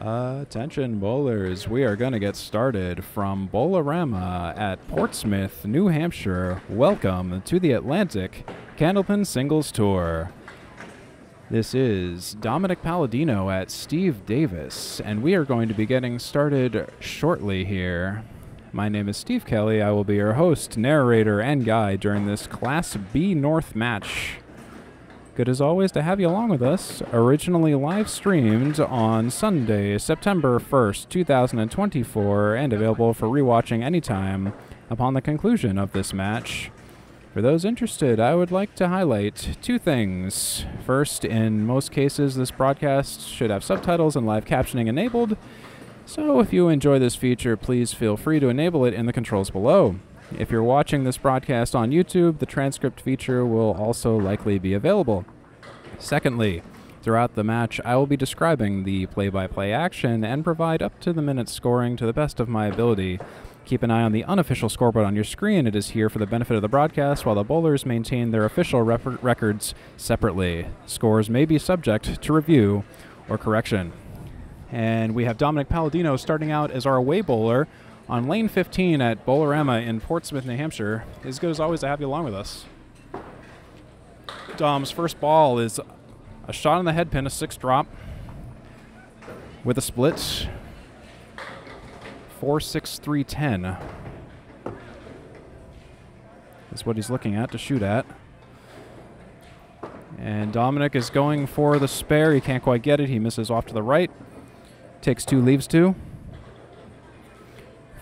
Attention bowlers, we are going to get started from Bowl-O-Rama at Portsmouth, New Hampshire. Welcome to the Atlantic Candlepin Singles Tour. This is Dominick Paladino at Steve Davis, and we are going to be getting started shortly here. My name is Steve Kelly. I will be your host, narrator, and guide during this Class B North match. Good as always to have you along with us. Originally live streamed on Sunday, September 1st, 2024, and available for rewatching anytime upon the conclusion of this match. For those interested, I would like to highlight two things. First, in most cases, this broadcast should have subtitles and live captioning enabled, so if you enjoy this feature, please feel free to enable it in the controls below. If you're watching this broadcast on YouTube, the transcript feature will also likely be available. Secondly, throughout the match, I will be describing the play-by-play action and provide up-to-the-minute scoring to the best of my ability. Keep an eye on the unofficial scoreboard on your screen. It is here for the benefit of the broadcast, while the bowlers maintain their official records separately. Scores may be subject to review or correction. And we have Dominick Paladino starting out as our away bowler on lane 15 at Bowl-O-Rama in Portsmouth, New Hampshire. It's good as always to have you along with us. Dom's first ball is a shot on the head pin, a 6-drop with a split. 4-6-3-10 is what he's looking at to shoot at. And Dominick is going for the spare. He can't quite get it. He misses off to the right. Takes 2, leaves 2.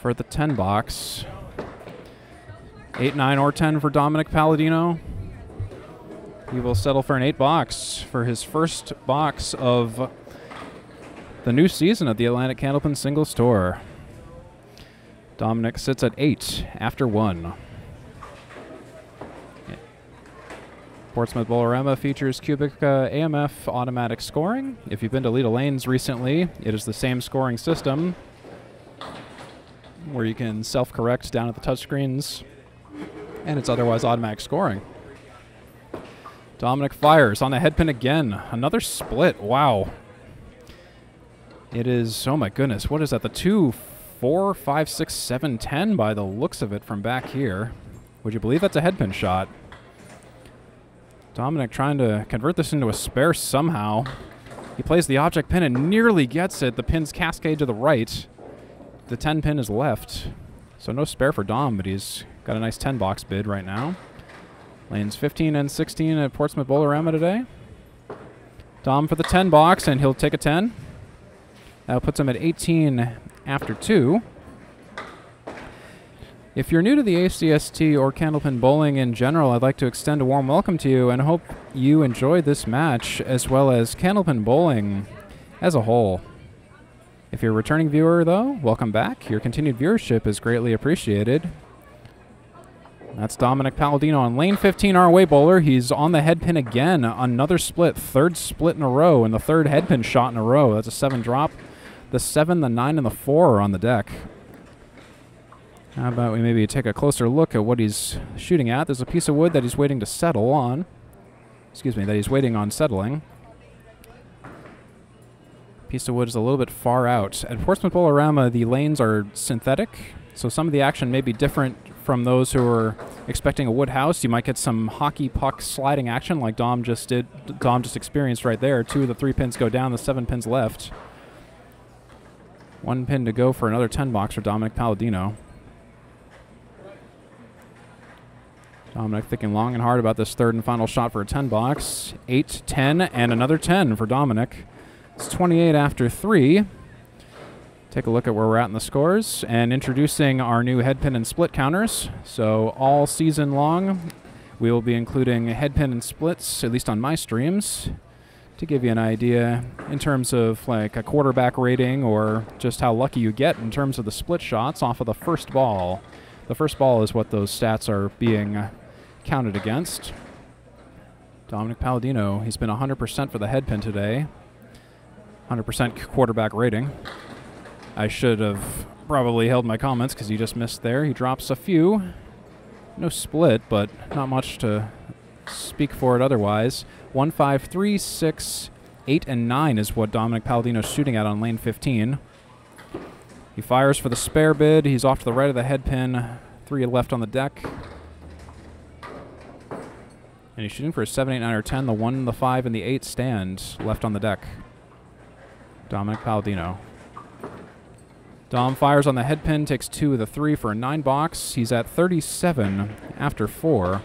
For the 10 box. 8, 9, or 10 for Dominick Paladino. He will settle for an 8 box for his first box of the new season of the Atlantic Candlepin Singles Tour. Dominick sits at 8 after 1. Portsmouth Bowl-O-Rama features cubic AMF automatic scoring. If you've been to Leda Lanes recently, it is the same scoring system where you can self-correct down at the touchscreens, and it's otherwise automatic scoring. Dominick fires on the head pin again. Another split. Wow. It is, oh my goodness, what is that? The 2, 4, 5, 6, 7, 10 by the looks of it from back here. Would you believe that's a head pin shot? Dominick trying to convert this into a spare somehow. He plays the object pin and nearly gets it. The pin's cascade to the right. The 10 pin is left. So no spare for Dom, but he's got a nice 10 box bid right now. Lanes 15 and 16 at Portsmouth Bowl-O-Rama today. Dom for the 10 box, and he'll take a 10. That puts him at 18 after 2. If you're new to the ACST or Candlepin bowling in general, I'd like to extend a warm welcome to you and hope you enjoyed this match as well as Candlepin bowling as a whole. If you're a returning viewer, though, welcome back. Your continued viewership is greatly appreciated. That's Dominick Paladino on lane 15, our away bowler. He's on the head pin again. Another split, third split in a row, and the third head pin shot in a row. That's a 7-drop. The 7, the 9, and the 4 are on the deck. How about we maybe take a closer look at what he's shooting at? There's a piece of wood that he's waiting to settle on. Excuse me, that he's waiting on settling. Piece of wood is a little bit far out. At Portsmouth Bowl-O-Rama, the lanes are synthetic, so some of the action may be different from those who are expecting a wood house. You might get some hockey puck sliding action like Dom just did. Dom just experienced right there. 2 of the 3 pins go down, the 7 pins left. 1 pin to go for another 10 box for Dominick Paladino. Dominick thinking long and hard about this third and final shot for a 10 box. 8, 10, and another 10 for Dominick. It's 28 after 3. Take a look at where we're at in the scores. And introducing our new head pin and split counters. So all season long, we will be including head pin and splits, at least on my streams, to give you an idea in terms of like a quarterback rating or just how lucky you get in terms of the split shots off of the first ball. The first ball is what those stats are being counted against. Dominick Paladino, he's been 100% for the head pin today. 100% quarterback rating. I should have probably held my comments because he just missed there. He drops a few. No split, but not much to speak for it otherwise. 1, 5, 3, 6, 8 and 9 is what Dominick Paladino is shooting at on lane 15. He fires for the spare bid. He's off to the right of the head pin. 3 left on the deck. And he's shooting for a 7, 8, 9, or 10. The 1, the 5, and the 8 stand left on the deck. Dominick Paladino. Dom fires on the head pin, takes 2 of the 3 for a 9 box. He's at 37 after 4.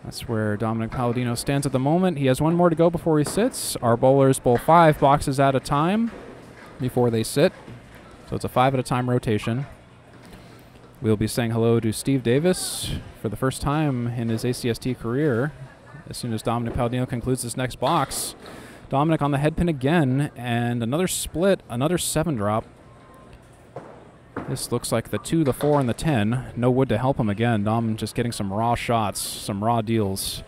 That's where Dominick Paladino stands at the moment. He has 1 more to go before he sits. Our bowlers bowl 5 boxes at a time before they sit. So it's a 5 at a time rotation. We'll be saying hello to Steve Davis for the first time in his ACST career as soon as Dominick Paladino concludes this next box. Dominick on the head pin again, and another split, another 7 drop. This looks like the 2, the 4, and the 10. No wood to help him again. Dom just getting some raw shots, some raw deals.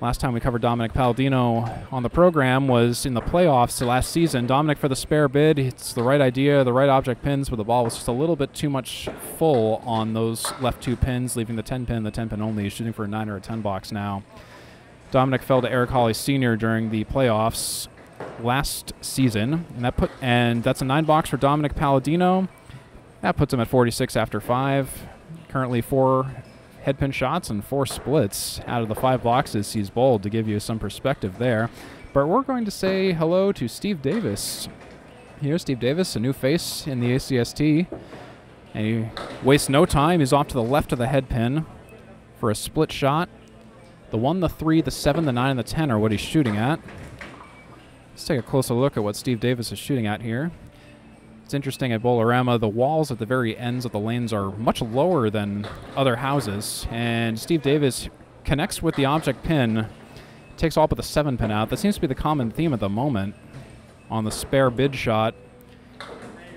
Last time we covered Dominick Paladino on the program was in the playoffs last season. Dominick for the spare bid. It's the right idea, the right object pins, but the ball was just a little bit too much full on those left 2 pins, leaving the 10 pin only. He's shooting for a 9 or a 10 box now. Dominick fell to Eric Hawley Sr. during the playoffs last season, and that's a 9 box for Dominick Paladino. That puts him at 46 after 5. Currently 4 headpin shots and 4 splits out of the 5 boxes he's bowled, to give you some perspective there. But we're going to say hello to Steve Davis. Here's Steve Davis, a new face in the ACST. And he wastes no time. He's off to the left of the headpin for a split shot. The 1, the 3, the 7, the 9, and the 10 are what he's shooting at. Let's take a closer look at what Steve Davis is shooting at here. It's interesting at Bowl-O-Rama, the walls at the very ends of the lanes are much lower than other houses, and Steve Davis connects with the object pin, takes all but the 7 pin out. That seems to be the common theme at the moment on the spare bid shot.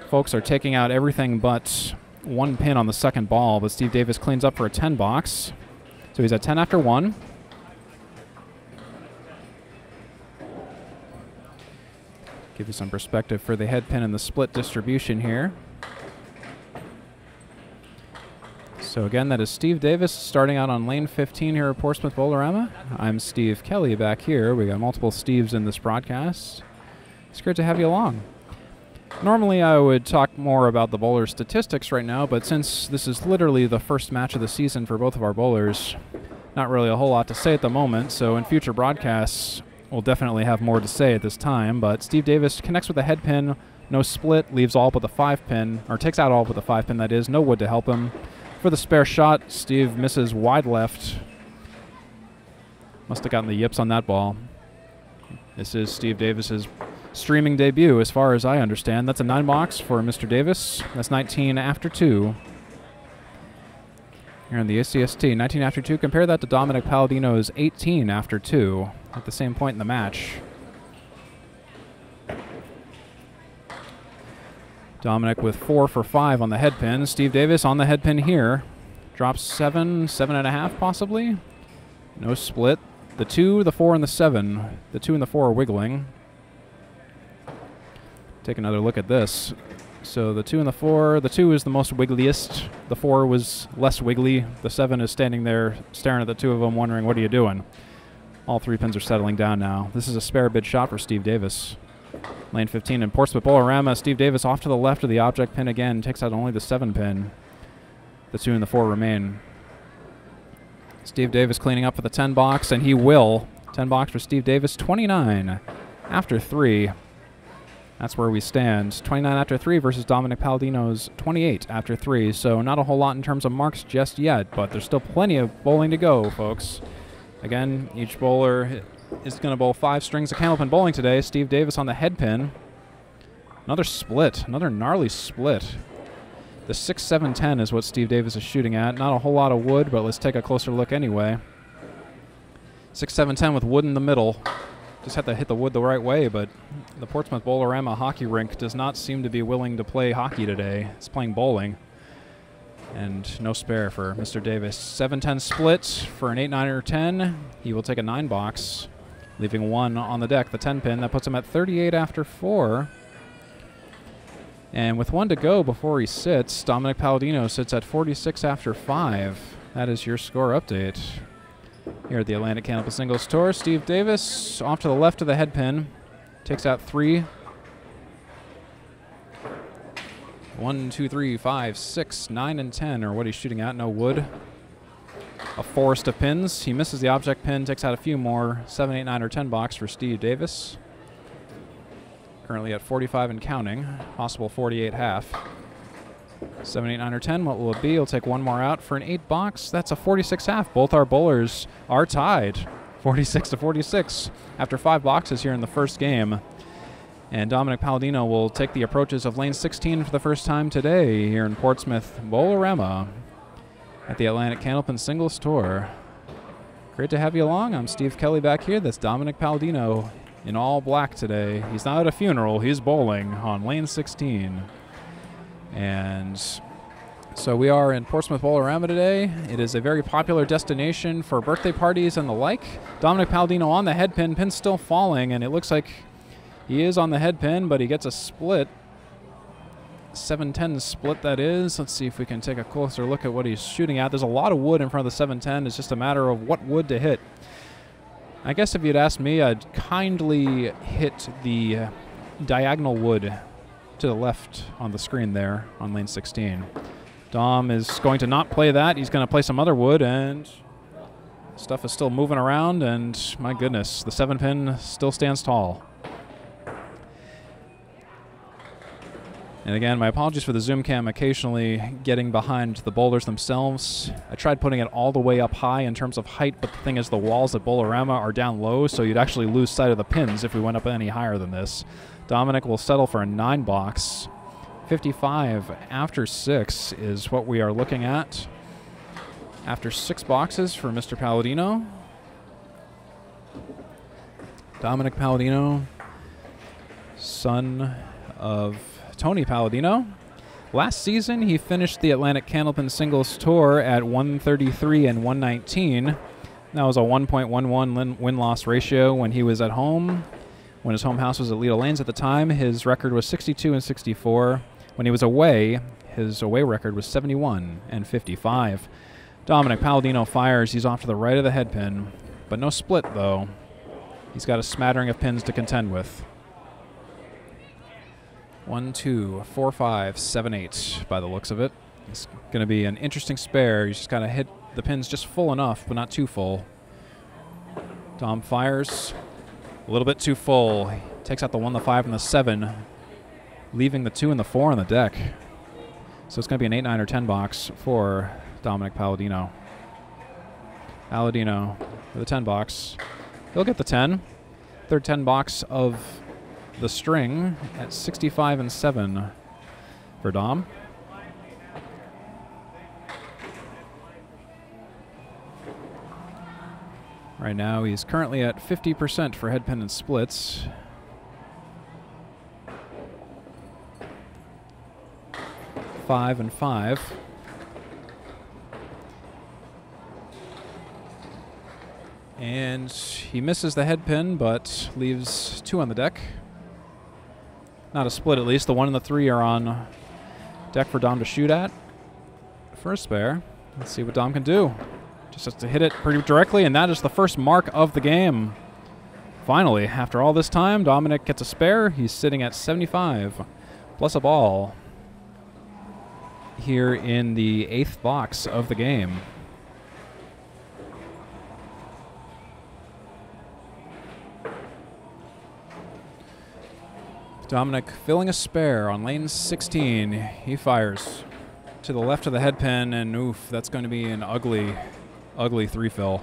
Folks are taking out everything but 1 pin on the second ball, but Steve Davis cleans up for a 10 box. So he's at 10 after 1. Give you some perspective for the head pin and the split distribution here. So again, that is Steve Davis starting out on lane 15 here at Portsmouth Bowl-O-Rama. I'm Steve Kelly back here. We got multiple Steves in this broadcast. It's great to have you along. Normally I would talk more about the bowler statistics right now, but since this is literally the first match of the season for both of our bowlers, not really a whole lot to say at the moment, so in future broadcasts we'll definitely have more to say at this time. But Steve Davis connects with the head pin, no split, leaves all but the 5 pin, or takes out all but the 5 pin, that is. No wood to help him. For the spare shot, Steve misses wide left. Must have gotten the yips on that ball. This is Steve Davis's streaming debut, as far as I understand. That's a 9 box for Mr. Davis. That's 19 after 2. Here in the ACST, 19 after 2. Compare that to Dominick Paladino's 18 after 2 at the same point in the match. Dominick with 4 for 5 on the head pin. Steve Davis on the head pin here. Drops 7, 7.5 possibly. No split. The 2, the 4, and the 7. The 2 and the 4 are wiggling. Take another look at this. So the 2 and the 4, the 2 is the most wiggliest. The 4 was less wiggly. The 7 is standing there staring at the 2 of them wondering, what are you doing? All 3 pins are settling down now. This is a spare bid shot for Steve Davis. Lane 15 in Portsmouth Bowl-O-Rama. Steve Davis off to the left of the object pin again. Takes out only the 7 pin. The 2 and the 4 remain. Steve Davis cleaning up for the 10 box, and he will. 10 box for Steve Davis. 29 after 3. That's where we stand. 29 after 3 versus Dominick Paladino's 28 after 3. So not a whole lot in terms of marks just yet, but there's still plenty of bowling to go, folks. Again, each bowler is going to bowl 5 strings of Candlepin bowling today. Steve Davis on the head pin. Another split. Another gnarly split. The 6, 7, 10 is what Steve Davis is shooting at. Not a whole lot of wood, but let's take a closer look anyway. 6, 7, 10 with wood in the middle. Just have to hit the wood the right way, but the Portsmouth Bowl-O-Rama hockey rink does not seem to be willing to play hockey today. It's playing bowling. And no spare for Mr. Davis. 7-10 split for an 8, 9, or 10. He will take a 9 box, leaving 1 on the deck, the 10 pin. That puts him at 38 after 4. And with 1 to go before he sits, Dominick Paladino sits at 46 after 5. That is your score update. here at the Atlantic Candlepin Singles Tour. Steve Davis off to the left of the head pin. Takes out 3. 1, 2, 3, 5, 6, 9, and 10 are what he's shooting at. No wood. A forest of pins. He misses the object pin, takes out a few more. 7, 8, 9, or 10 box for Steve Davis. Currently at 45 and counting. Possible 48 half. 7, 8, 9, or 10. What will it be? He'll take one more out for an 8 box. That's a 46 half. Both our bowlers are tied. 46 to 46 after 5 boxes here in the first game. And Dominick Paladino will take the approaches of lane 16 for the first time today here in Portsmouth Bowl-O-Rama at the Atlantic Candlepin Singles Tour. Great to have you along. I'm Steve Kelly back here. That's Dominick Paladino in all black today. He's not at a funeral. He's bowling on lane 16. And so we are in Portsmouth Bowl-O-Rama today. It is a very popular destination for birthday parties and the like. Dominick Paladino on the head pin. Pin's still falling, and it looks like he is on the head pin, but he gets a split. 710 split, that is. Let's see if we can take a closer look at what he's shooting at. There's a lot of wood in front of the 710. It's just a matter of what wood to hit. I guess if you'd asked me, I'd kindly hit the diagonal wood to the left on the screen there on lane 16. Dom is going to not play that. He's going to play some other wood, and stuff is still moving around, and my goodness, the 7-pin still stands tall. And again, my apologies for the zoom cam occasionally getting behind the boulders themselves. I tried putting it all the way up high in terms of height, but the thing is the walls at Bowl-O-Rama are down low, so you'd actually lose sight of the pins if we went up any higher than this. Dominick will settle for a 9 box. 55 after 6 is what we are looking at. After 6 boxes for Mr. Paladino. Dominick Paladino, son of Tony Paladino. Last season, he finished the Atlantic Candlepin Singles Tour at 133 and 119. That was a 1.11 win-loss ratio when he was at home. When his home house was at Lido Lanes at the time, his record was 62 and 64. When he was away, his away record was 71 and 55. Dominick Paladino fires. He's off to the right of the head pin, but no split, though. He's got a smattering of pins to contend with. 1, 2, 4, 5, 7, 8 by the looks of it. It's going to be an interesting spare. You just got to hit the pins just full enough, but not too full. Dom fires. A little bit too full. He takes out the 1, the 5, and the 7, leaving the 2 and the 4 on the deck. So it's going to be an 8, 9, or 10 box for Dominick Paladino. Paladino with a 10 box. He'll get the 10. Third 10 box of the string at 65 and 7 for Dom. Right now he's currently at 50% for head pin and splits. Five and 5. And he misses the head pin, but leaves 2 on the deck. Not a split, at least. The 1 and the 3 are on deck for Dom to shoot at. For a spare. Let's see what Dom can do. Just has to hit it pretty directly, and that is the first mark of the game. Finally, after all this time, Dominick gets a spare. He's sitting at 75, plus a ball here in the 8th box of the game. Dominick filling a spare on lane 16. He fires to the left of the head pin, and oof, that's going to be an ugly, ugly 3-fill.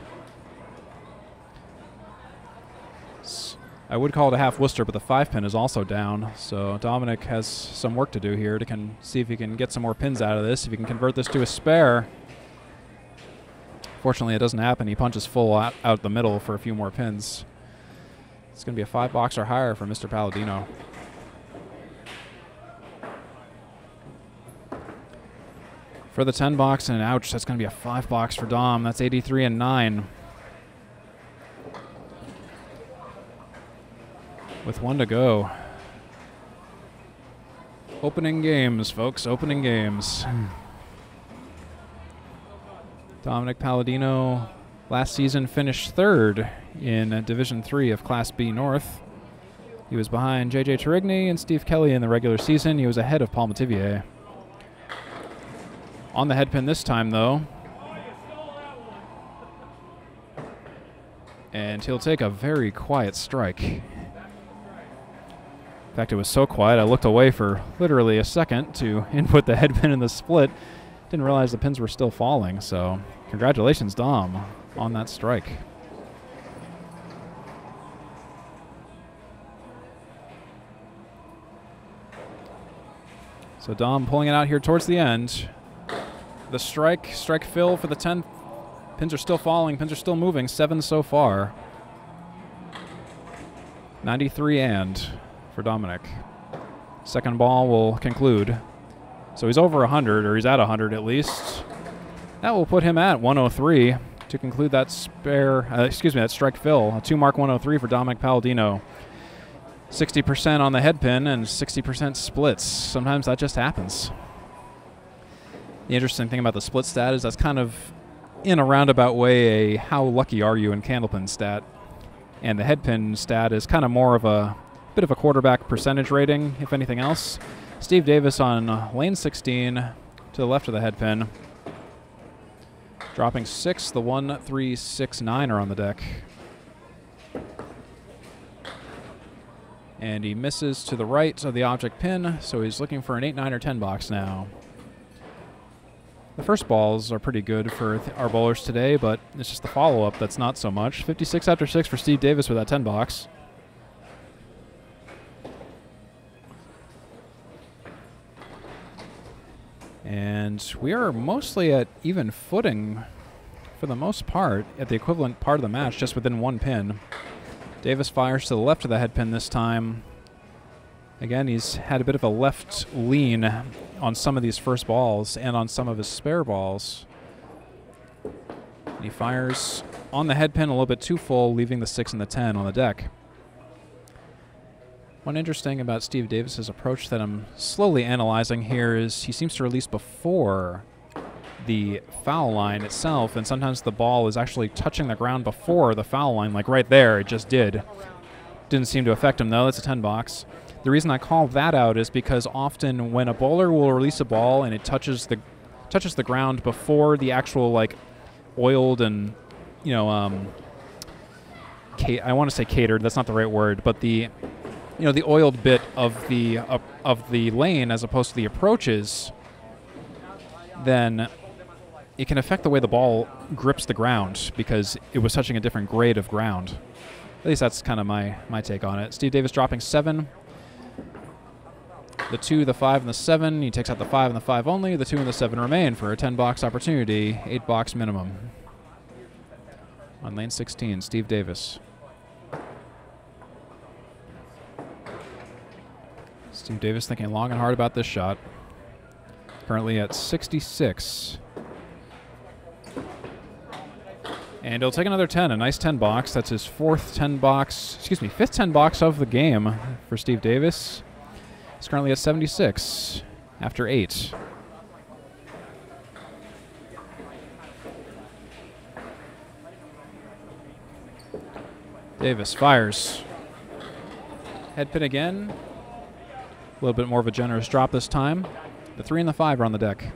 I would call it a half Worcester, but the 5-pin is also down, so Dominick has some work to do here to see if he can get some more pins out of this, if he can convert this to a spare. Fortunately, it doesn't happen. He punches full out the middle for a few more pins. It's going to be a 5 box or higher for Mr. Paladino. For the 10 box, and ouch, that's going to be a 5 box for Dom. That's 83 and 9. With 1 to go. Opening games, folks, opening games. Dominick Paladino Last season finished third in Division 3 of Class B North. He was behind J.J. Turigny and Steve Kelly in the regular season. He was ahead of Paul Mativier. On the headpin this time, though. And he'll take a very quiet strike. In fact, it was so quiet I looked away for literally a second to input the headpin in the split. Didn't realize the pins were still falling, so congratulations, Dom, on that strike. So Dom pulling it out here towards the end. The strike fill for the 10th. Pins are still falling, pins are still moving, 7 so far. 93 and for Dominick. Second ball will conclude. So he's over 100, or he's at 100 at least. That will put him at 103 to conclude that that strike fill. A 2-mark 103 for Dominick Paladino. 60% on the headpin and 60% splits. Sometimes that just happens. The interesting thing about the split stat is that's kind of, in a roundabout way, a how lucky are you in Candlepin stat. And the headpin stat is kind of more of a bit of a quarterback percentage rating, if anything else. Steve Davis on lane 16 to the left of the headpin. Dropping 6, the 1, 3, 6, 9 are on the deck. And he misses to the right of the object pin, so he's looking for an 8, 9, or 10 box now. The first balls are pretty good for our bowlers today, but it's just the follow-up that's not so much. 56 after 6 for Steve Davis with that 10 box. And we are mostly at even footing for the most part at the equivalent part of the match, just within 1 pin. Davis fires to the left of the headpin this time. Again, he's had a bit of a left lean on some of these first balls and on some of his spare balls. And he fires on the headpin a little bit too full, leaving the 6 and the 10 on the deck. One interesting about Steve Davis's approach that I'm slowly analyzing here is he seems to release before the foul line itself, and sometimes the ball is actually touching the ground before the foul line, like right there, it just did. Didn't seem to affect him, though. That's a 10 box. The reason I call that out is because often when a bowler will release a ball and it touches the ground before the actual, like, oiled and, you know, I want to say catered, that's not the right word, but the, you know, the oiled bit of the lane as opposed to the approaches, then it can affect the way the ball grips the ground because it was touching a different grade of ground. At least that's kind of my take on it. Steve Davis dropping 7. The 2, the 5, and the 7. He takes out the 5 and the 5 only. The 2 and the 7 remain for a 10-box opportunity, 8-box minimum. On lane 16, Steve Davis. Steve Davis thinking long and hard about this shot. Currently at 66. And he'll take another 10, a nice 10 box. That's his fifth 10 box of the game for Steve Davis. He's currently at 76 after 8. Davis fires. Head pin again. A little bit more of a generous drop this time. The 3 and the 5 are on the deck.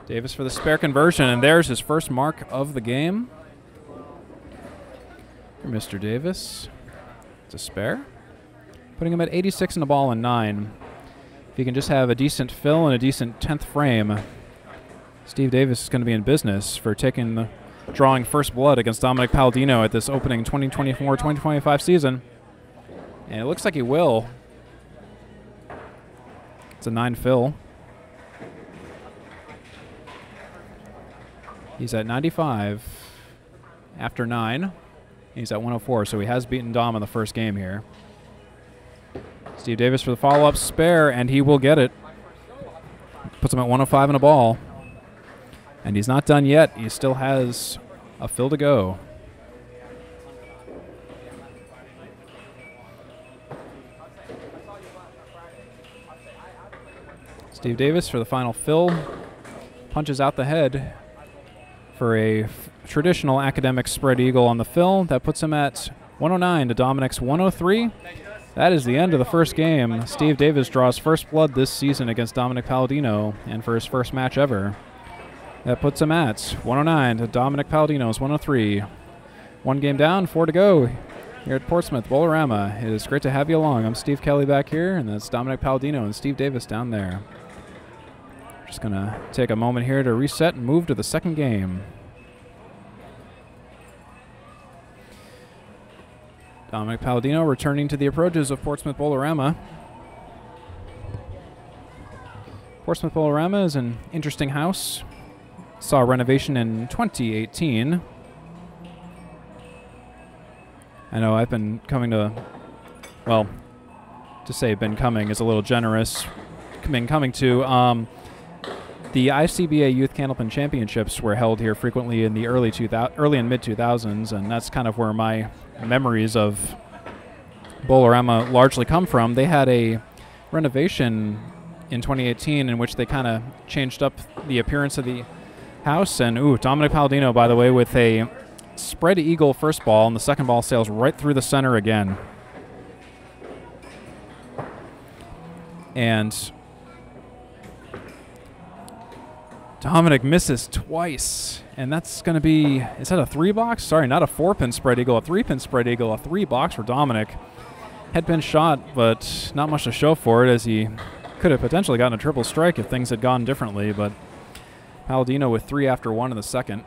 Davis for the spare conversion, and there's his first mark of the game. For Mr. Davis. It's a spare. Putting him at 86 in the ball and 9. If he can just have a decent fill and a decent 10th frame, Steve Davis is going to be in business for drawing first blood against Dominick Paladino at this opening 2024-2025 season. And it looks like he will. It's a 9 fill. He's at 95 after 9. He's at 104, so he has beaten Dom in the first game here. Steve Davis for the follow-up spare, and he will get it. Puts him at 105 in a ball. And he's not done yet. He still has a fill to go. Steve Davis for the final fill. Punches out the head for a traditional academic spread eagle on the fill. That puts him at 109 to Dominick's 103. That is the end of the first game. Steve Davis draws first blood this season against Dominick Paladino, and for his first match ever. That puts him at 109 to Dominick Paladino's 103. One game down, 4 to go here at Portsmouth Bowl-O-Rama. It is great to have you along. I'm Steve Kelly back here, and that's Dominick Paladino and Steve Davis down there. Just going to take a moment here to reset and move to the second game. Dominick Paladino returning to the approaches of Portsmouth Bowl-O-Rama. Portsmouth Bowl-O-Rama is an interesting house. Saw a renovation in 2018. I know I've been coming to, well, to say been coming is a little generous. Been coming to, the ICBA Youth Candlepin Championships were held here frequently in the early and mid 2000s, and that's kind of where my memories of Bowl-O-Rama largely come from. They had a renovation in 2018 in which they kind of changed up the appearance of the house. And Dominick Paladino, by the way, with a spread eagle first ball, and the second ball sails right through the center again. And Dominick misses twice, and that's going to be, is that a 3-box? Sorry, not a 4-pin spread eagle, a 3-pin spread eagle, a 3-box for Dominick. Headpin shot, but not much to show for it, as he could have potentially gotten a triple strike if things had gone differently, but Paladino with 3 after 1 in the second.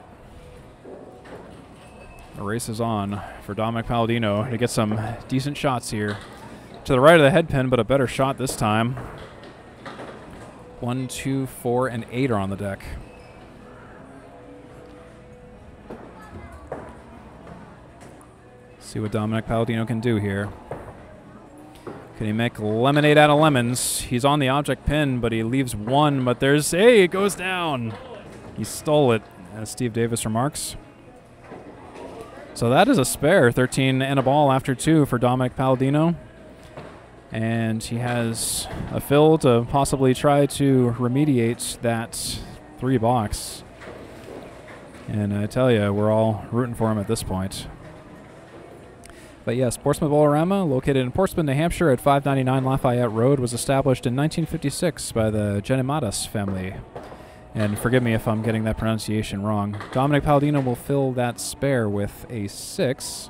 The race is on for Dominick Paladino to get some decent shots here. To the right of the headpin, but a better shot this time. 1, 2, 4, and 8 are on the deck. See what Dominick Paladino can do here. Can he make lemonade out of lemons? He's on the object pin, but he leaves one, but there's, hey, it goes down. He stole it, as Steve Davis remarks. So that is a spare, 13 and a ball after 2 for Dominick Paladino. And he has a fill to possibly try to remediate that 3-box. And I tell you, we're all rooting for him at this point. But yes, Portsmouth Bowl-O-Rama, located in Portsmouth, New Hampshire at 599 Lafayette Road, was established in 1956 by the Genimatas family. And forgive me if I'm getting that pronunciation wrong. Dominick Paladino will fill that spare with a 6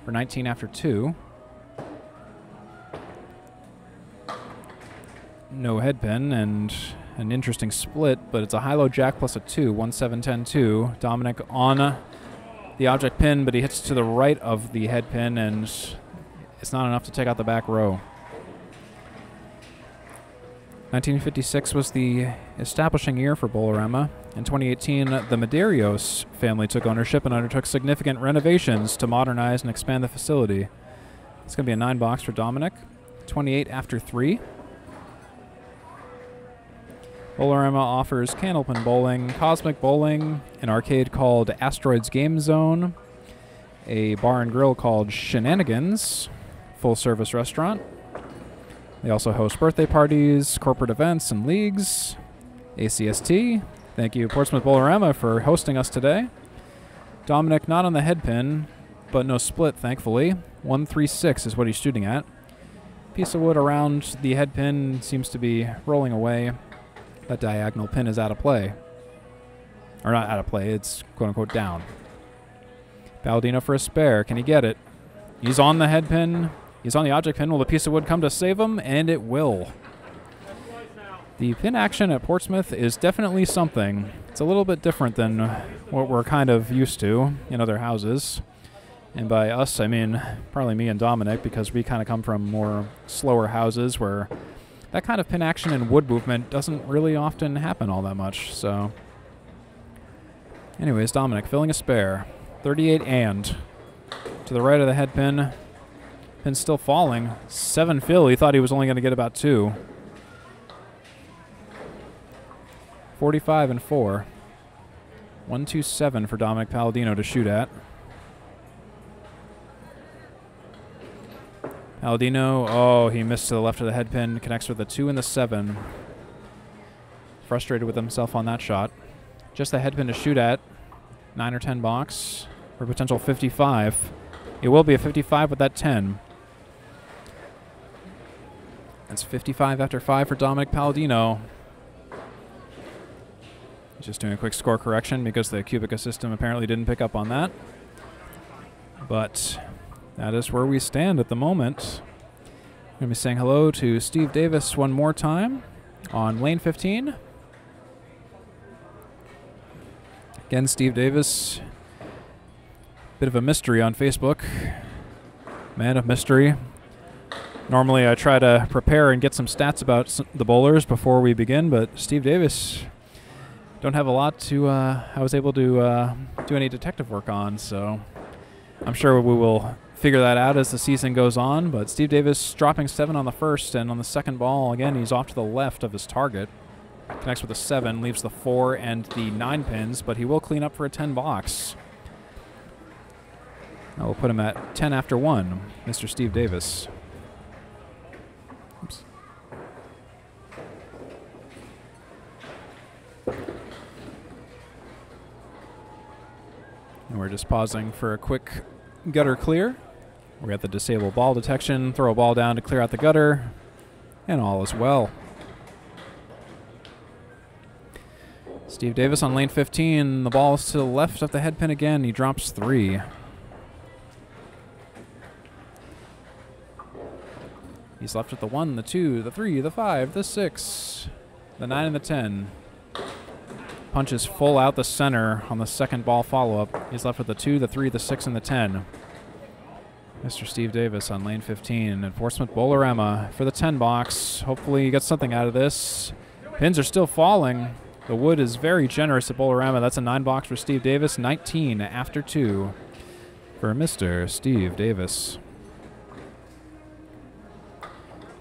for 19 after 2. No headpin and an interesting split, but it's a high-low jack plus a 2, 1, 7, 10, 2. Dominick on the object pin, but he hits to the right of the headpin, and it's not enough to take out the back row. 1956 was the establishing year for Bowl-O-Rama. In 2018, the Medeiros family took ownership and undertook significant renovations to modernize and expand the facility. It's going to be a 9-box for Dominick. 28 after 3. Bowl-O-Rama offers Candlepin bowling, cosmic bowling, an arcade called Asteroids Game Zone, a bar and grill called Shenanigans, full-service restaurant. They also host birthday parties, corporate events, and leagues. ACST, thank you Portsmouth Bowl-O-Rama for hosting us today. Dominick not on the headpin, but no split, thankfully. 136 is what he's shooting at. Piece of wood around the headpin seems to be rolling away. That diagonal pin is out of play. Or not out of play, it's quote-unquote down. Paladino for a spare. Can he get it? He's on the headpin. He's on the object pin. Will the piece of wood come to save him? And it will. The pin action at Portsmouth is definitely something. It's a little bit different than what we're kind of used to in other houses. And by us, I mean probably me and Dominick, because we kind of come from more slower houses where that kind of pin action and wood movement doesn't really often happen all that much. So anyways, Dominick filling a spare. 38 and to the right of the head pin. Pin's still falling. 7 fill. He thought he was only going to get about 2. 45 and 4. 127 for Dominick Paladino to shoot at. Paladino, oh, he missed to the left of the head pin. Connects with the 2 and the 7. Frustrated with himself on that shot. Just the head pin to shoot at. 9 or 10 box for potential 55. It will be a 55 with that 10. That's 55 after 5 for Dominick Paladino. Just doing a quick score correction because the Cubica system apparently didn't pick up on that. But that is where we stand at the moment. I'm going to be saying hello to Steve Davis one more time on lane 15. Again, Steve Davis, bit of a mystery on Facebook. Man of mystery. Normally I try to prepare and get some stats about the bowlers before we begin, but Steve Davis, don't have a lot to, I was able to do any detective work on, so I'm sure we will figure that out as the season goes on. But Steve Davis dropping 7 on the first, and on the second ball, again, he's off to the left of his target. Connects with a 7, leaves the 4 and the 9 pins, but he will clean up for a 10 box. That will put him at 10 after 1, Mr. Steve Davis. Oops. And we're just pausing for a quick gutter clear. We got the disable ball detection, throw a ball down to clear out the gutter, and all is well. Steve Davis on lane 15. The ball is to the left of the head pin again. He drops 3. He's left at the 1, the 2, the 3, the 5, the 6, the 9, and the 10. Punches full out the center on the second ball follow-up. He's left with the 2, the 3, the 6, and the 10. Mr. Steve Davis on lane 15 and Portsmouth Bowl-O-Rama for the 10 box. Hopefully he gets something out of this. Pins are still falling. The wood is very generous at Bowl-O-Rama. That's a 9 box for Steve Davis. 19 after 2 for Mr. Steve Davis.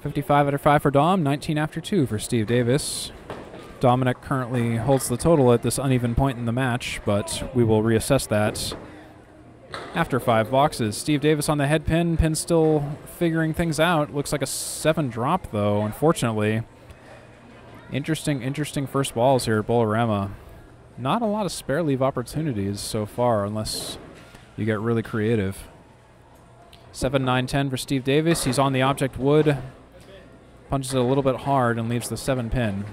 55 after 5 for Dom. 19 after 2 for Steve Davis. Dominick currently holds the total at this uneven point in the match, but we will reassess that after 5 boxes. Steve Davis on the head pin. Pin still figuring things out. Looks like a 7 drop, though, unfortunately. Interesting first balls here at Bowl-O-Rama. Not a lot of spare leave opportunities so far unless you get really creative. 7, 9, 10 for Steve Davis. He's on the object wood. Punches it a little bit hard and leaves the 7 pin.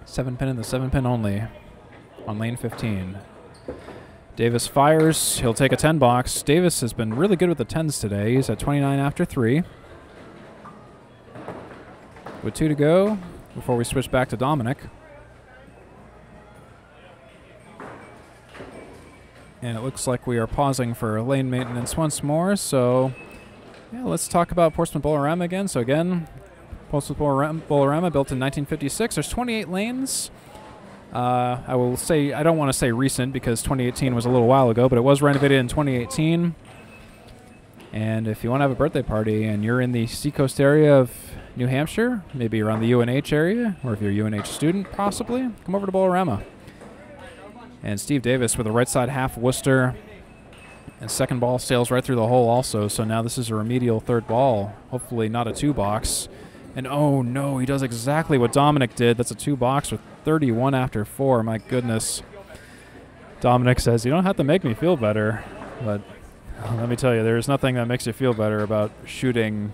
7 pin and the 7 pin only on lane 15. Davis fires. He'll take a 10 box. Davis has been really good with the 10s today. He's at 29 after 3. With 2 to go before we switch back to Dominick. And it looks like we are pausing for lane maintenance once more, so yeah, let's talk about Portsmouth Bowl-O-Rama again. So again, Portsmouth Bowl-O-Rama built in 1956. There's 28 lanes. I will say, I don't want to say recent because 2018 was a little while ago, but it was renovated in 2018. And if you want to have a birthday party and you're in the seacoast area of New Hampshire, maybe around the UNH area, or if you're a UNH student, possibly, come over to Bowl-O-Rama. And Steve Davis with a right side half Worcester. And second ball sails right through the hole also, so now this is a remedial third ball. Hopefully not a 2 box. And oh no, he does exactly what Dominick did. That's a 2 box with 31 after 4. My goodness. Dominick says, you don't have to make me feel better. But let me tell you, there's nothing that makes you feel better about shooting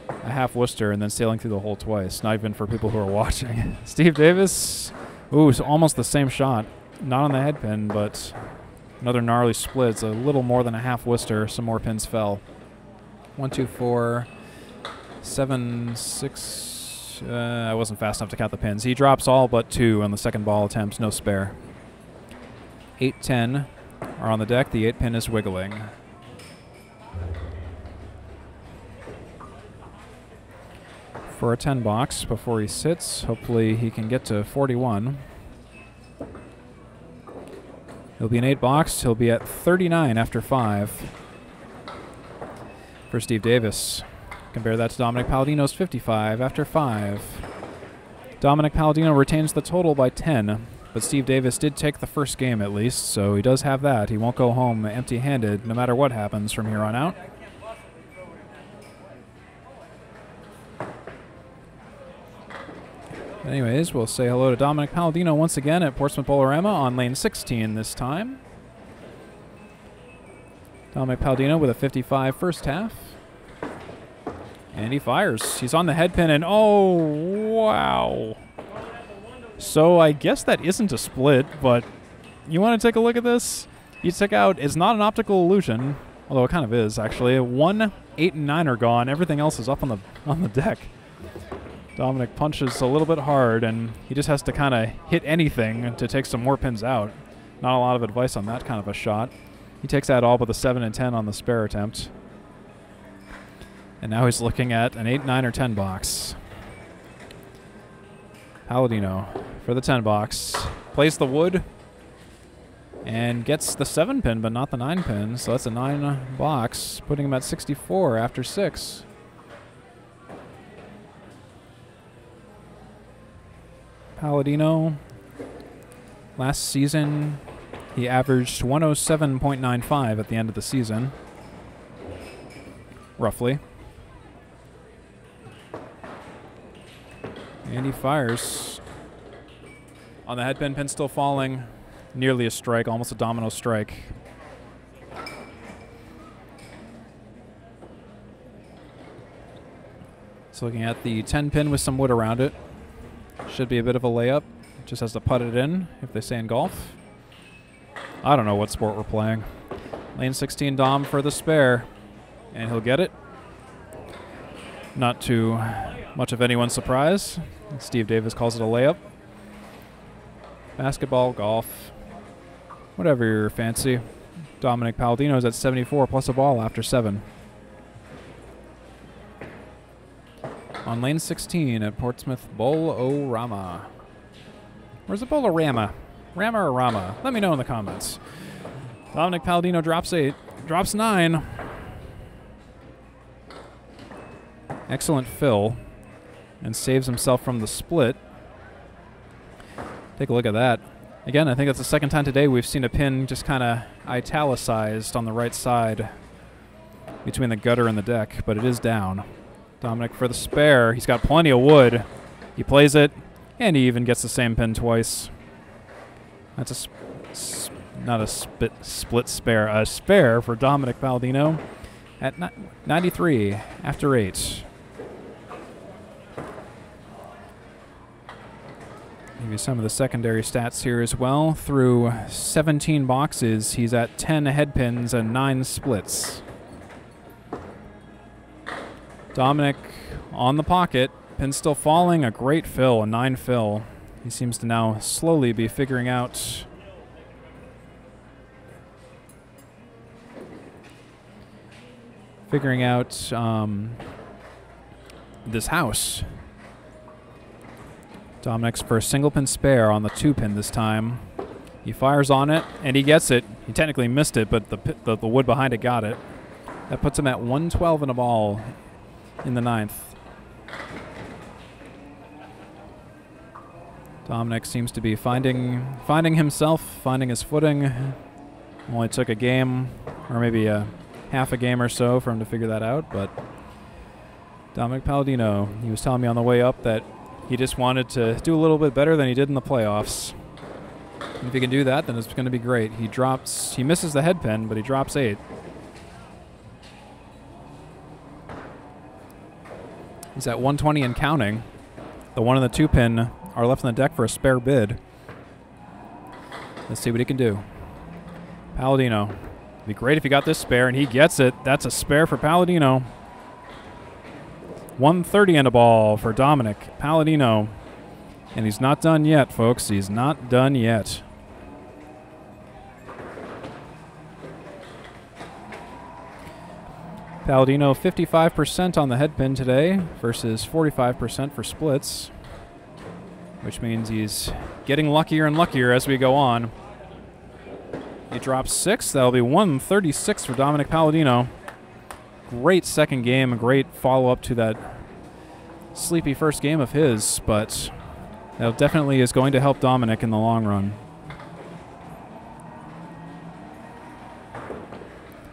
a half Worcester and then sailing through the hole twice. Not even for people who are watching. Steve Davis, ooh, it's almost the same shot. Not on the head pin, but another gnarly split. It's a little more than a half Worcester. Some more pins fell. 1, 2, 4, 7, 6. I wasn't fast enough to count the pins. He drops all but 2 on the second ball attempts. No spare. 8, 10 are on the deck. The 8 pin is wiggling. For a 10 box before he sits. Hopefully he can get to 41. He'll be an 8 box. He'll be at 39 after 5 for Steve Davis. Compare that to Dominick Paladino's 55 after 5. Dominick Paladino retains the total by 10, but Steve Davis did take the first game at least, so he does have that. He won't go home empty-handed no matter what happens from here on out. Anyways, we'll say hello to Dominick Paladino once again at Portsmouth Bowl-O-Rama on lane 16 this time. Dominick Paladino with a 55 first half. And he fires. He's on the head pin, and oh, wow. So I guess that isn't a split, but you want to take a look at this? You check out, it's not an optical illusion, although it kind of is, actually. 1, 8, and 9 are gone. Everything else is up on the deck. Dominick punches a little bit hard, and he just has to kind of hit anything to take some more pins out. Not a lot of advice on that kind of a shot. He takes that all but the 7 and 10 on the spare attempt. And now he's looking at an 8, 9, or 10 box. Paladino for the 10 box. Plays the wood and gets the 7 pin, but not the 9 pin. So that's a 9 box, putting him at 64 after 6. Paladino, last season, he averaged 107.95 at the end of the season, roughly. And he fires. On the headpin, pin still falling. Nearly a strike, almost a domino strike. So looking at the 10 pin with some wood around it. Should be a bit of a layup. Just has to putt it in, if they say in golf. I don't know what sport we're playing. Lane 16 Dom for the spare. And he'll get it. Not too much of anyone's surprise. Steve Davis calls it a layup. Basketball, golf, whatever your fancy. Dominick Paladino is at 74 plus a ball after 7. On lane 16 at Portsmouth Bowl-O-Rama. Where's the Bowl-O-Rama? Rama or Rama? Let me know in the comments. Dominick Paladino drops 8, drops 9. Excellent fill. And saves himself from the split. Take a look at that. Again, I think that's the second time today we've seen a pin just kind of italicized on the right side between the gutter and the deck, but it is down. Dominick for the spare. He's got plenty of wood. He plays it, and he even gets the same pin twice. That's not a split spare. A spare for Dominick Paladino at 93 after 8. Maybe some of the secondary stats here as well. Through 17 boxes, he's at 10 head pins and 9 splits. Dominick on the pocket. Pin still falling. A great fill, a 9 fill. He seems to now slowly be figuring out this house. Dominick's for a single pin spare on the 2 pin this time. He fires on it, and he gets it. He technically missed it, but the wood behind it got it. That puts him at 112 and a ball in the 9th. Dominick seems to be finding himself, finding his footing. Only took a game, or maybe half a game or so for him to figure that out, but Dominick Paladino, he was telling me on the way up that he just wanted to do a little bit better than he did in the playoffs. And if he can do that, then it's going to be great. He misses the head pin, but he drops 8. He's at 120 and counting. The 1 and the 2 pin are left on the deck for a spare bid. Let's see what he can do. Paladino. It'd be great if he got this spare, and he gets it. That's a spare for Paladino. 130 and a ball for Dominick Paladino. And he's not done yet, folks. He's not done yet. Paladino 55% on the head pin today versus 45% for splits, which means he's getting luckier and luckier as we go on. He drops 6. That'll be 136 for Dominick Paladino. Great second game, a great follow-up to that sleepy first game of his, but that definitely is going to help Dominick in the long run.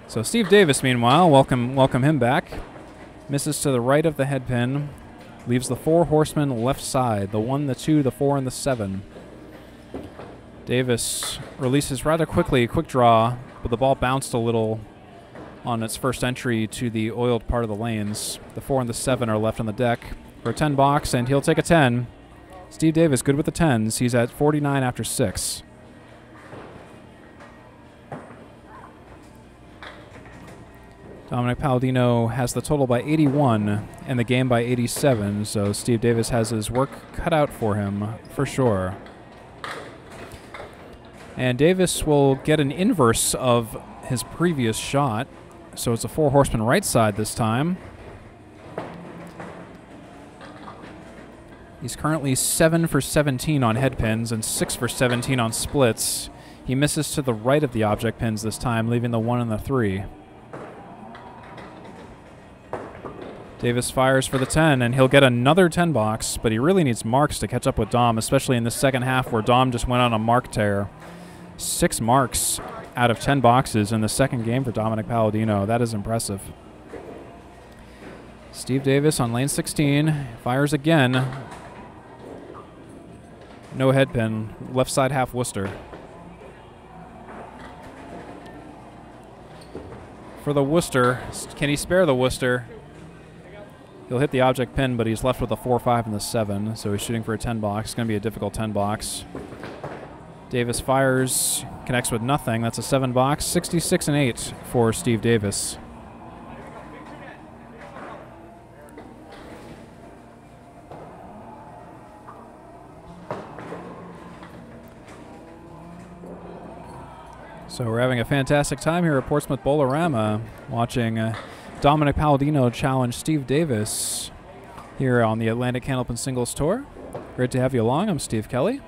So Steve Davis, meanwhile, welcome him back. Misses to the right of the head pin. Leaves the 4 horsemen left side, the 1, the 2, the 4, and the 7. Davis releases rather quickly, quick draw, but the ball bounced a little on its first entry to the oiled part of the lanes. The 4 and the 7 are left on the deck for a 10 box, and he'll take a 10. Steve Davis good with the 10s. He's at 49 after 6. Dominick Paladino has the total by 81 and the game by 87, so Steve Davis has his work cut out for him, for sure. And Davis will get an inverse of his previous shot, so it's a 4 horseman right side this time. He's currently 7 for 17 on head pins and 6 for 17 on splits. He misses to the right of the object pins this time, leaving the 1 and the 3. Davis fires for the 10, and he'll get another 10 box, but he really needs marks to catch up with Dom, especially in the second half where Dom just went on a mark tear. 6 marks out of 10 boxes in the second game for Dominick Paladino. That is impressive. Steve Davis on lane 16 fires again. No head pin, left side half Worcester. For the Worcester, can he spare the Worcester? He'll hit the object pin, but he's left with a 4, 5, and the 7, so he's shooting for a 10 box. It's going to be a difficult 10 box. Davis fires, connects with nothing. That's a 7 box, 66 and 8 for Steve Davis. So we're having a fantastic time here at Portsmouth Bowl-O-Rama, watching Dominick Paladino challenge Steve Davis here on the Atlantic Candlepin Singles Tour. Great to have you along. I'm Steve Kelly.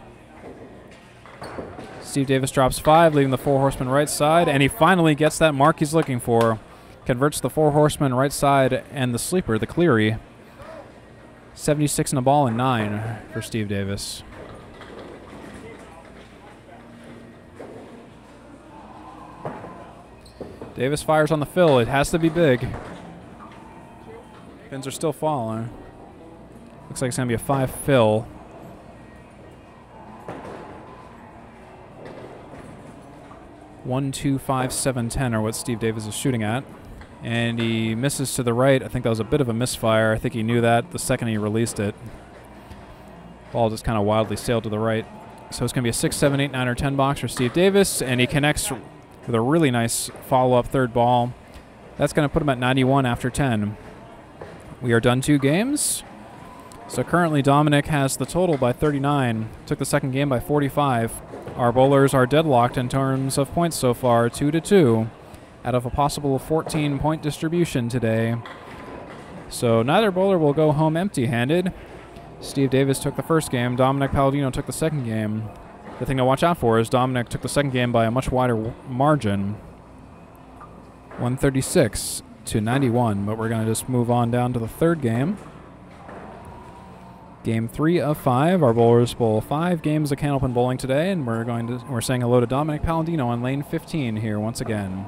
Steve Davis drops 5, leaving the 4 horseman right side, and he finally gets that mark he's looking for. Converts the 4 horseman right side and the sleeper, the Cleary. 76 in a ball and 9 for Steve Davis. Davis fires on the fill. It has to be big. Pins are still falling. Looks like it's going to be a 5 fill. One, 2, 5, 7, 10 are what Steve Davis is shooting at. And he misses to the right. I think that was a bit of a misfire. I think he knew that the second he released it. Ball just kind of wildly sailed to the right. So it's going to be a 6, 7, 8, 9, or 10 box for Steve Davis. And he connects with a really nice follow-up third ball. That's going to put him at 91 after 10. We are done 2 games. So currently Dominick has the total by 39. Took the second game by 45. Our bowlers are deadlocked in terms of points so far, 2-2, out of a possible 14-point distribution today. So neither bowler will go home empty-handed. Steve Davis took the first game. Dominick Paladino took the second game. The thing to watch out for is Dominick took the second game by a much wider margin, 136 to 91. But we're going to just move on down to the third game. Game 3 of 5. Our bowlers bowl 5 games of Candlepin bowling today, and we're saying hello to Dominick Paladino on lane 15 here once again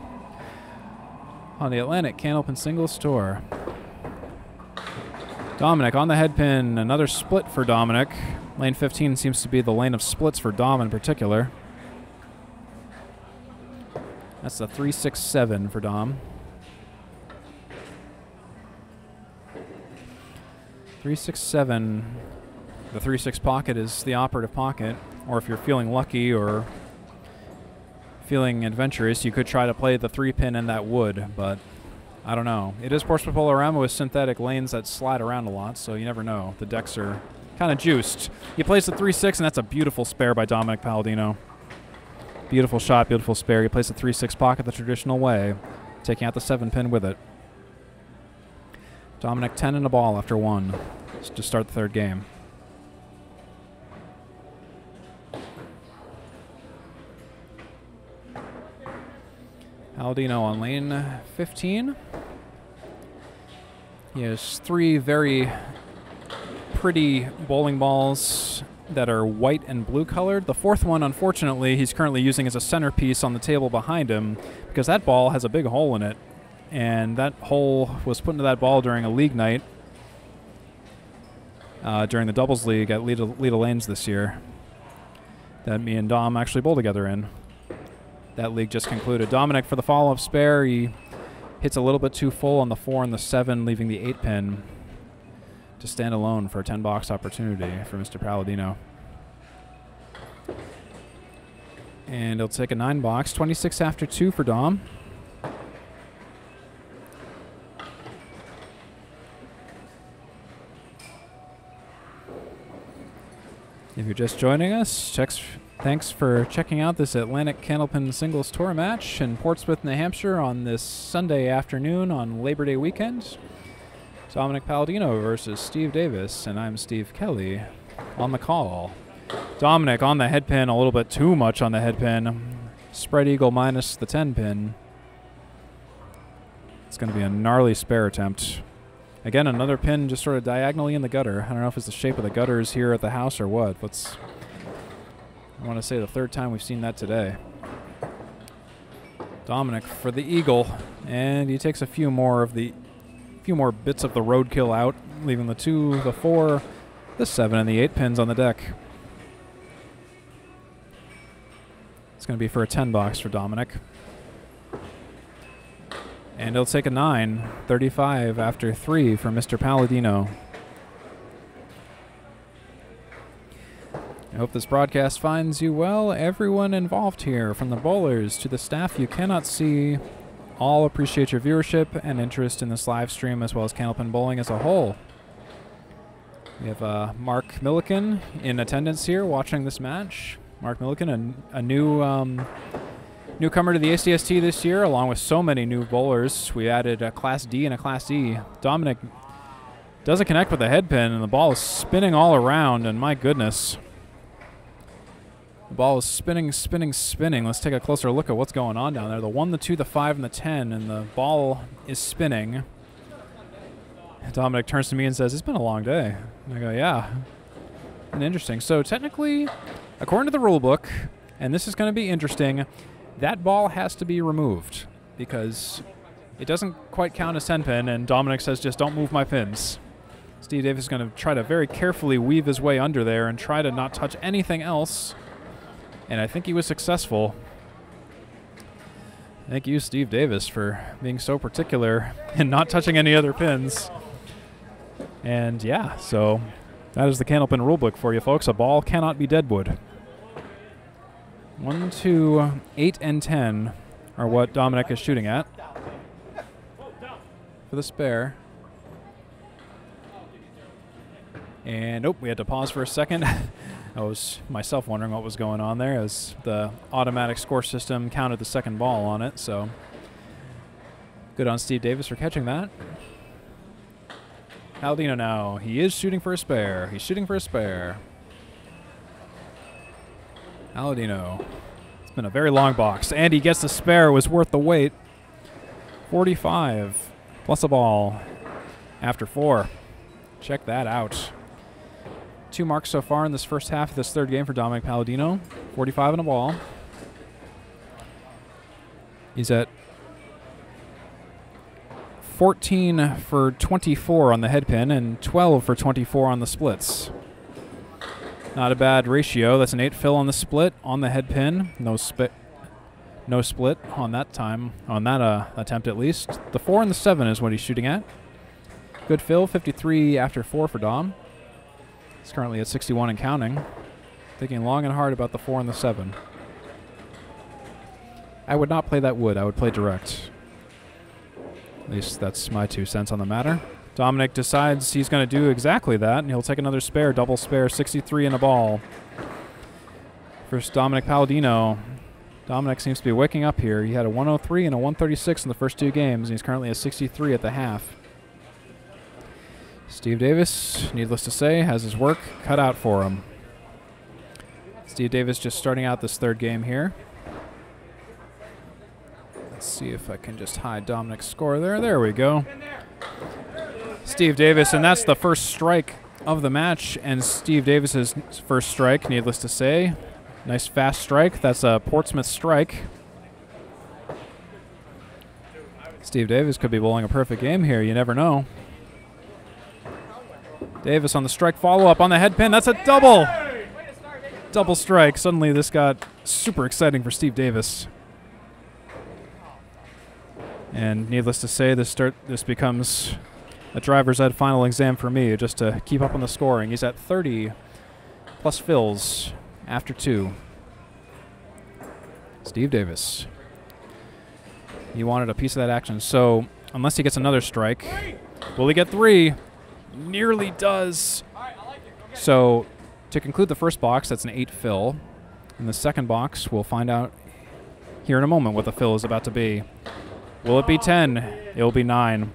on the Atlantic Candlepin Singles Tour. Dominick on the head pin, another split for Dominick. Lane 15 seems to be the lane of splits for Dom in particular. That's a 3-6-7 for Dom. 3-6-7. The 3-6 pocket is the operative pocket, or if you're feeling lucky or feeling adventurous, you could try to play the 3-pin in that wood, but I don't know. It is Portsmouth Bowl-O-Rama with synthetic lanes that slide around a lot, so you never know. The decks are kind of juiced. He plays the 3-6, and that's a beautiful spare by Dominick Paladino. Beautiful shot, beautiful spare. He plays the 3-6 pocket the traditional way, taking out the 7-pin with it. Dominick 10 in a ball after 1 to start the third game. Paladino on lane 15. He has 3 very pretty bowling balls that are white and blue colored. The 4th one, unfortunately, he's currently using as a centerpiece on the table behind him because that ball has a big hole in it. And that hole was put into that ball during a league night. during the doubles league at Leda Lanes this year that me and Dom actually bowl together in. That league just concluded. Dominick for the follow-up spare. He hits a little bit too full on the 4 and the 7, leaving the 8 pin to stand alone for a 10-box opportunity for Mr. Paladino. And he'll take a 9-box, 26 after 2 for Dom. If you're just joining us, thanks for checking out this Atlantic Candlepin Singles Tour match in Portsmouth, New Hampshire on this Sunday afternoon on Labor Day weekend. Dominick Paladino versus Steve Davis, and I'm Steve Kelly on the call. Dominick on the head pin, a little bit too much on the head pin. Spread eagle minus the 10 pin. It's going to be a gnarly spare attempt. Again, another pin just sort of diagonally in the gutter. I don't know if it's the shape of the gutters here at the house or what. I want to say the 3rd time we've seen that today. Dominick for the eagle, and he takes a few more bits of the roadkill out, leaving the 2, the 4, the 7, and the 8 pins on the deck. It's going to be for a 10-box for Dominick. And he'll take a 9, 35 after 3 for Mr. Paladino. I hope this broadcast finds you well. Everyone involved here, from the bowlers to the staff you cannot see, all appreciate your viewership and interest in this live stream, as well as Candlepin Bowling as a whole. We have Mark Milliken in attendance here watching this match. Mark Milliken, a new newcomer to the ACST this year, along with so many new bowlers. We added a Class D and a Class E. Dominick doesn't connect with the head pin, and the ball is spinning all around, and my goodness. The ball is spinning, spinning, spinning. Let's take a closer look at what's going on down there. The 1, the 2, the 5, and the 10, and the ball is spinning. Dominick turns to me and says, "It's been a long day." And I go, "Yeah." And interesting. So technically, according to the rule book, and this is going to be interesting, that ball has to be removed because it doesn't quite count as 10 pin, and Dominick says, "Just don't move my pins." Steve Davis is going to try to very carefully weave his way under there and try to not touch anything else. And I think he was successful. Thank you, Steve Davis, for being so particular and not touching any other pins. And yeah, so that is the Candlepin rulebook for you, folks. A ball cannot be deadwood. 1, 2, 8, and 10 are what Dominick is shooting at for the spare. And we had to pause for a second. I was myself wondering what was going on there, as the automatic score system counted the second ball on it. So good on Steve Davis for catching that. Paladino now. He is shooting for a spare. He's shooting for a spare. Paladino. It's been a very long box, and he gets the spare. It was worth the wait. 45 plus a ball after 4. Check that out. 2 marks so far in this first half of this 3rd game for Dominick Paladino. 45 and a ball. He's at 14 for 24 on the head pin and 12 for 24 on the splits. Not a bad ratio. That's an 8 fill on the split on the head pin. No split on that time, on that attempt at least. The 4 and the 7 is what he's shooting at. Good fill, 53 after 4 for Dom. He's currently at 61 and counting. Thinking long and hard about the 4 and the 7. I would not play that wood. I would play direct. At least that's my 2 cents on the matter. Dominick decides he's going to do exactly that, and he'll take another spare, double spare, 63 and a ball. First, Dominick Paladino. Dominick seems to be waking up here. He had a 103 and a 136 in the first 2 games, and he's currently at 63 at the half. Steve Davis, needless to say, has his work cut out for him. Steve Davis just starting out this 3rd game here. Let's see if I can just hide Dominick's score there. There we go. Steve Davis, and that's the first strike of the match, and Steve Davis's first strike, needless to say. Nice fast strike. That's a Portsmouth strike. Steve Davis could be bowling a perfect game here. You never know. Davis on the strike follow-up on the head pin. That's a double! Double strike. Suddenly this got super exciting for Steve Davis. And needless to say, this becomes a driver's ed final exam for me, just to keep up on the scoring. He's at 30 plus fills after 2. Steve Davis. He wanted a piece of that action, so unless he gets another strike, will he get 3? Nearly does. So to conclude the first box, that's an 8 fill. In the second box, we'll find out here in a moment what the fill is about to be. Will it be 10? It will be 9.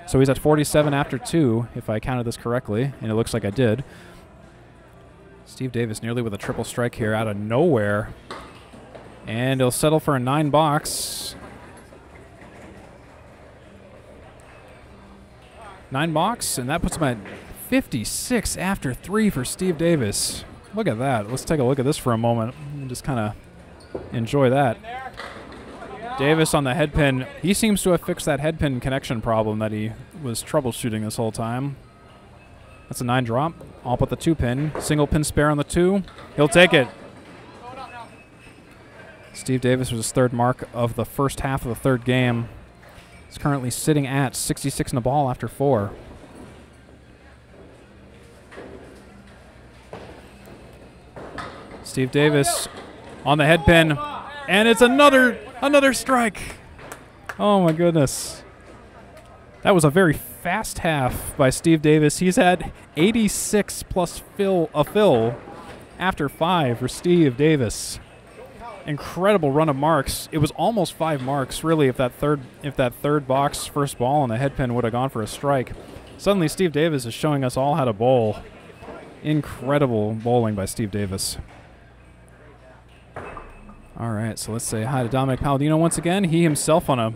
So he's at 47 after 2, if I counted this correctly, and it looks like I did. Steve Davis nearly with a triple strike here out of nowhere. And he'll settle for a 9 box. 9 box, and that puts him at 56 after 3 for Steve Davis. Look at that. Let's take a look at this for a moment and just kind of enjoy that. Davis on the head pin. He seems to have fixed that head pin connection problem that he was troubleshooting this whole time. That's a 9 drop. All but the 2 pin. Single pin spare on the 2. He'll take it. Steve Davis was his 3rd mark of the first half of the 3rd game. He's currently sitting at 66 in a ball after 4. Steve Davis on the head pin, and it's another strike. Oh my goodness. That was a very fast half by Steve Davis. He's had 86 plus a fill after 5 for Steve Davis. Incredible run of marks. It was almost 5 marks, really, if that third box first ball on the head pin would have gone for a strike. Suddenly, Steve Davis is showing us all how to bowl. Incredible bowling by Steve Davis. All right, so let's say hi to Dominick Paladino once again. He himself on a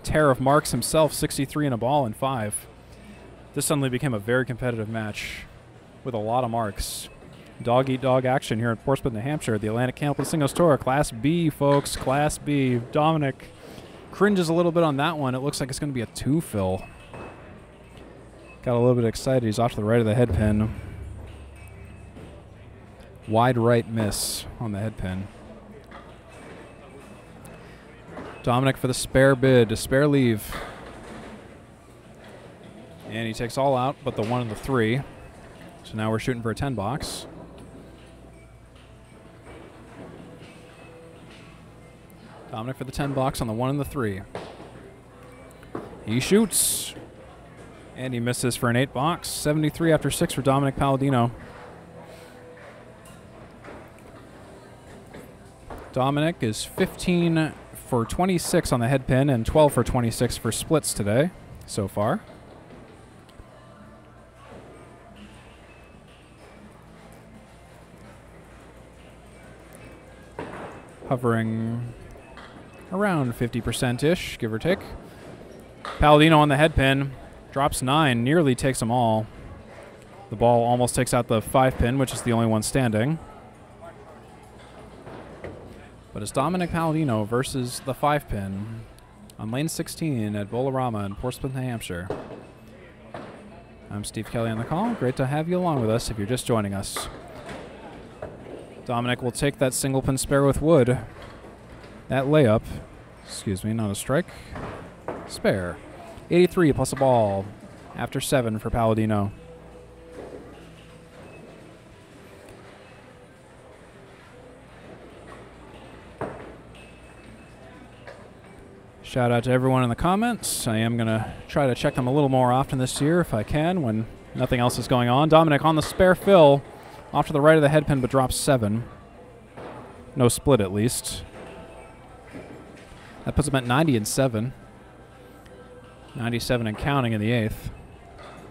tear of marks himself, 63 in a ball and 5. This suddenly became a very competitive match with a lot of marks. Dog-eat-dog action here at Portsmouth, New Hampshire. The Atlantic Candlepin Singles Tour, Class B, folks, Class B. Dominick cringes a little bit on that one. It looks like it's going to be a 2 fill. Got a little bit excited. He's off to the right of the head pin. Wide right miss on the head pin. Dominick for the spare bid, a spare leave. And he takes all out but the 1 and the 3. So now we're shooting for a 10 box. Dominick for the 10 box on the 1 and the 3. He shoots. And he misses for an 8 box. 73 after 6 for Dominick Paladino. Dominick is 15 for 26 on the head pin and 12 for 26 for splits today so far. Hovering around 50%-ish, give or take. Paladino on the head pin, drops 9, nearly takes them all. The ball almost takes out the 5 pin, which is the only one standing. But it's Dominick Paladino versus the 5 pin on lane 16 at Bowl-O-Rama in Portsmouth, New Hampshire. I'm Steve Kelly on the call. Great to have you along with us if you're just joining us. Dominick will take that single pin spare with wood. That layup, excuse me, not a strike, spare. 83 plus a ball after 7 for Paladino. Shout out to everyone in the comments. I am going to try to check them a little more often this year if I can when nothing else is going on. Dominick on the spare fill, off to the right of the head pin but drops 7. No split at least. That puts him at 90 and 7. 97 and counting in the 8th.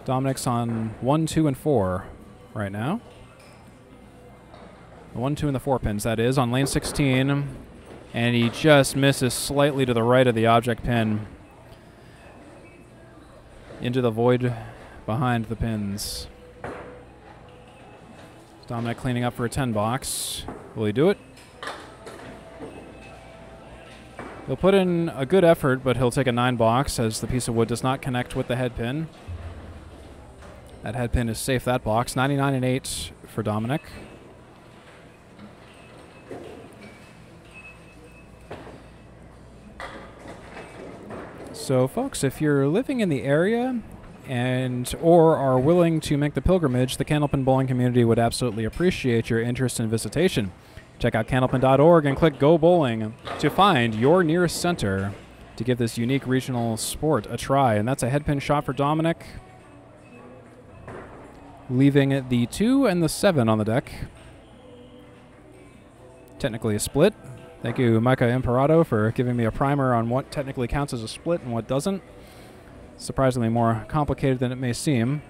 Dominick's on 1, 2, and 4 right now. The 1, 2, and the 4 pins, that is, on lane 16. And he just misses slightly to the right of the object pin. Into the void behind the pins. Dominick cleaning up for a 10 box. Will he do it? He'll put in a good effort, but he'll take a 9 box as the piece of wood does not connect with the head pin. That head pin is safe, that box. 99 and 8 for Dominick. So, folks, if you're living in the area or are willing to make the pilgrimage, the Candlepin bowling community would absolutely appreciate your interest and visitation. Check out candlepin.org and click Go Bowling to find your nearest center to give this unique regional sport a try. And that's a head pin shot for Dominick, leaving the 2 and the 7 on the deck. Technically a split. Thank you, Micah Imperato, for giving me a primer on what technically counts as a split and what doesn't. Surprisingly more complicated than it may seem.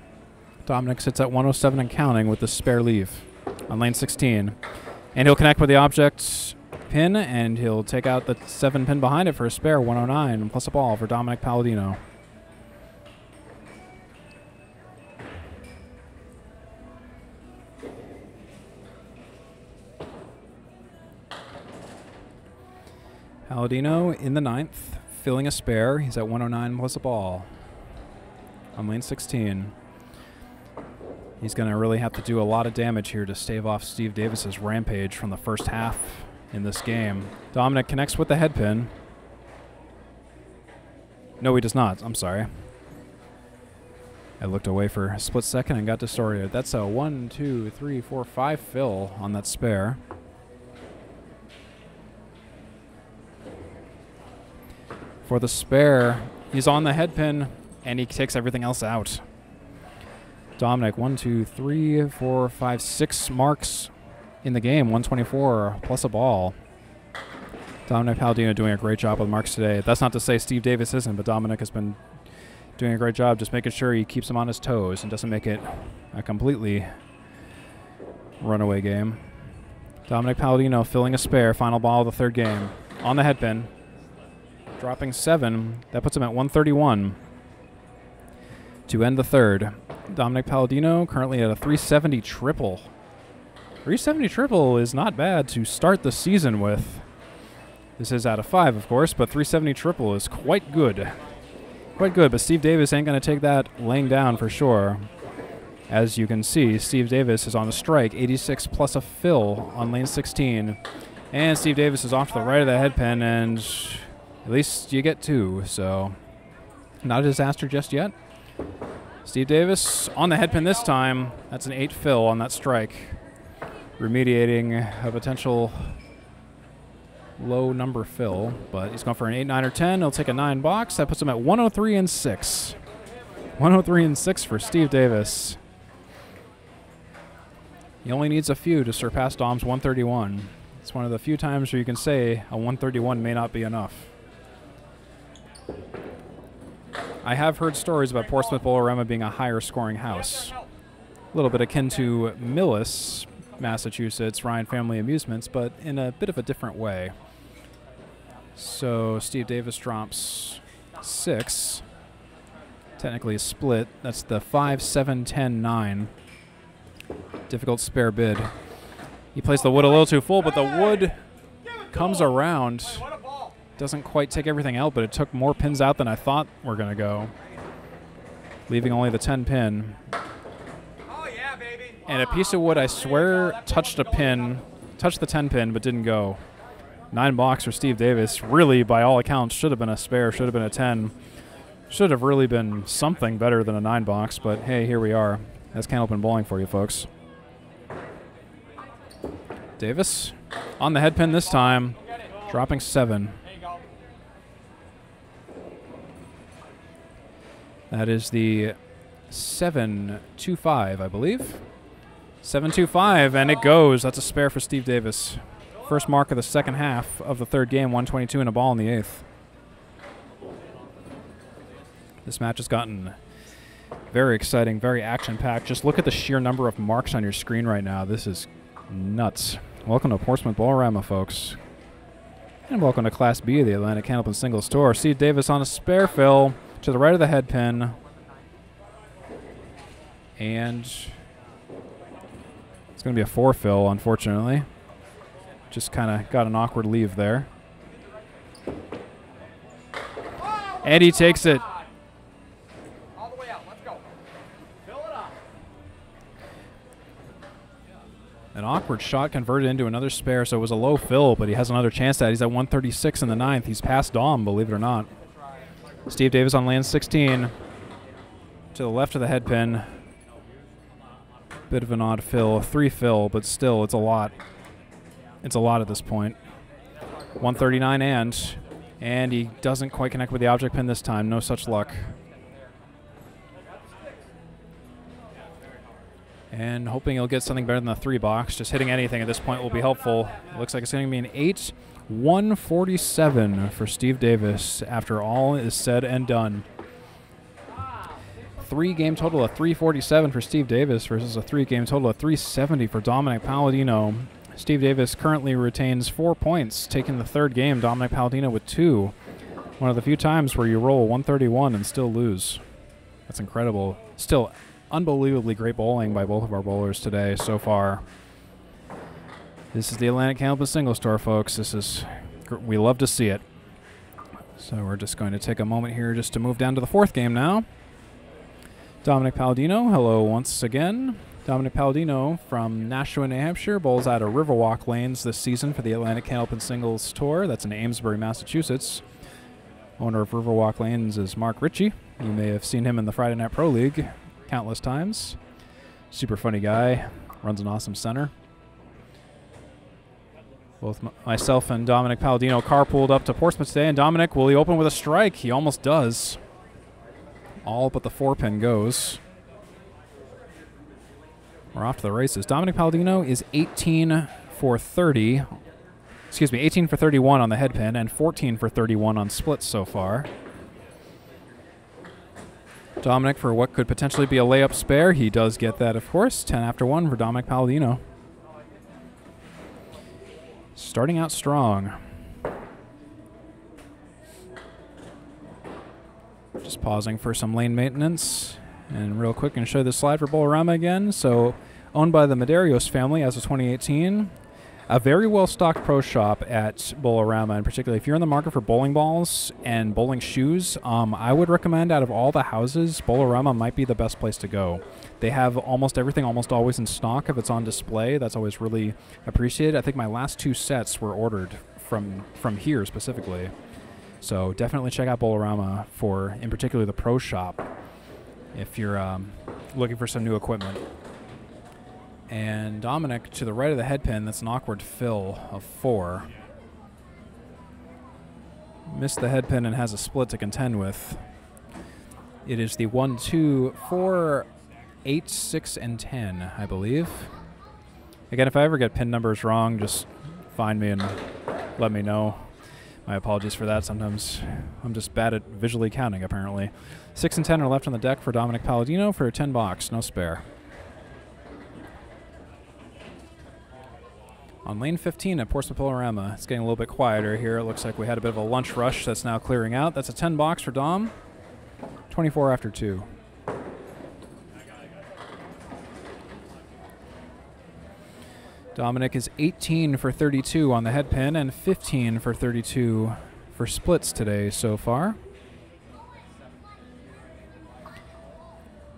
Dominick sits at 107 and counting with the spare leave on lane 16. And he'll connect with the object pin, and he'll take out the 7 pin behind it for a spare 109 plus a ball for Dominick Paladino. Paladino in the 9th, filling a spare. He's at 109 plus a ball on lane 16. He's going to really have to do a lot of damage here to stave off Steve Davis's rampage from the first half in this game. Dominick connects with the head pin. No, he does not. I'm sorry. I looked away for a split second and got disoriented. That's a 1, 2, 3, 4, 5 fill on that spare. For the spare, he's on the head pin, and he takes everything else out. Dominick, 1, 2, 3, 4, 5, 6 marks in the game, 124 plus a ball. Dominick Paladino doing a great job with marks today. That's not to say Steve Davis isn't, but Dominick has been doing a great job just making sure he keeps him on his toes and doesn't make it a completely runaway game. Dominick Paladino filling a spare, final ball of the third game. On the head pin. Dropping 7. That puts him at 131 to end the third. Dominick Paladino currently at a 370 triple. 370 triple is not bad to start the season with. This is out of 5, of course, but 370 triple is quite good. Quite good, but Steve Davis ain't going to take that laying down for sure. As you can see, Steve Davis is on a strike, 86 plus a fill on lane 16. And Steve Davis is off to the right of the head pin, and at least you get 2, so not a disaster just yet. Steve Davis on the head pin this time. That's an 8 fill on that strike, remediating a potential low number fill, but he's going for an 8, 9, or 10. He'll take a 9 box. That puts him at 103 and 6. 103 and 6 for Steve Davis. He only needs a few to surpass Dom's 131. It's one of the few times where you can say a 131 may not be enough. I have heard stories about Portsmouth Bowl-O-Rama being a higher scoring house. A little bit akin to Millis, Massachusetts, Ryan Family Amusements, but in a bit of a different way. So Steve Davis drops 6. Technically a split. That's the 5, 7, 10, 9. Difficult spare bid. He plays the wood a little too full, but the wood comes around. Doesn't quite take everything out, but it took more pins out than I thought were going to go, leaving only the 10 pin. Oh, yeah, baby. And a piece of wood, I swear, touched the 10 pin, but didn't go. 9 box for Steve Davis. Really, by all accounts, should have been a spare, should have been a 10. Should have really been something better than a 9 box, but hey, here we are. That's Candlepin bowling for you, folks. Davis on the head pin this time, dropping 7. That is the 725, I believe. 725, and it goes. That's a spare for Steve Davis. First mark of the second half of the third game, 122 and a ball in the 8th. This match has gotten very exciting, very action-packed. Just look at the sheer number of marks on your screen right now. This is nuts. Welcome to Portsmouth Bowl-O-Rama, folks. And welcome to Class B of the Atlantic Candlepin Singles Tour. Steve Davis on a spare fill to the right of the head pin. And it's going to be a 4 fill, unfortunately. Just kind of got an awkward leave there. And he takes it. awkward shot converted into another spare, so it was a low fill, but he has another chance at it. He's at 136 in the 9th. He's past Dom, believe it or not. Steve Davis on lane 16. To the left of the head pin. Bit of an odd fill. 3 fill, but still, it's a lot. It's a lot at this point. 139 and he doesn't quite connect with the object pin this time. No such luck. And hoping he'll get something better than the 3 box. Just hitting anything at this point will be helpful. It looks like it's going to be an 8-147 for Steve Davis after all is said and done. 3-game total of 347 for Steve Davis versus a 3-game total of 370 for Dominick Paladino. Steve Davis currently retains 4 points, taking the 3rd game. Dominick Paladino with 2. One of the few times where you roll 131 and still lose. That's incredible. Still unbelievably great bowling by both of our bowlers today so far. This is the Atlantic Candlepin Singles Tour, folks. We love to see it. So we're just going to take a moment here just to move down to the 4th game now. Dominick Paladino, hello once again. Dominick Paladino from Nashua, New Hampshire, bowls out of Riverwalk lanes this season for the Atlantic Candlepin Singles Tour. That's in Amesbury, Massachusetts. Owner of Riverwalk Lanes is Mark Ritchie. You may have seen him in the Friday Night Pro League countless times. Super funny guy. Runs an awesome center. Both myself and Dominick Paladino carpooled up to Portsmouth today, and Dominick, will he open with a strike? He almost does. All but the 4-pin goes. We're off to the races. Dominick Paladino is 18 for 30. Excuse me, 18 for 31 on the head pin and 14 for 31 on splits so far. Dominick for what could potentially be a layup spare. He does get that, of course. 10 after 1 for Dominick Paladino. Starting out strong. Just pausing for some lane maintenance. And real quick, going to show the slide for Bowl-O-Rama again. So, owned by the Medeiros family as of 2018. A very well-stocked pro shop at Bowl-O-Rama, and particularly if you're in the market for bowling balls and bowling shoes, I would recommend out of all the houses, Bowl-O-Rama might be the best place to go. They have almost everything almost always in stock if it's on display. That's always really appreciated. I think my last 2 sets were ordered from here specifically. So definitely check out Bowl-O-Rama for, in particular, the pro shop if you're looking for some new equipment. And Dominick to the right of the head pin, that's an awkward fill of 4. Missed the head pin and has a split to contend with. It is the 1, 2, 4, 8, 6, and 10, I believe. Again, if I ever get pin numbers wrong, just find me and let me know. My apologies for that. Sometimes I'm just bad at visually counting, apparently. 6 and 10 are left on the deck for Dominick Paladino for a 10 box, no spare. On lane 15 at Portsmouth Bowl-O-Rama, it's getting a little bit quieter here. It looks like we had a bit of a lunch rush that's now clearing out. That's a 10 box for Dom. 24 after 2. Dominick is 18 for 32 on the head pin and 15 for 32 for splits today so far.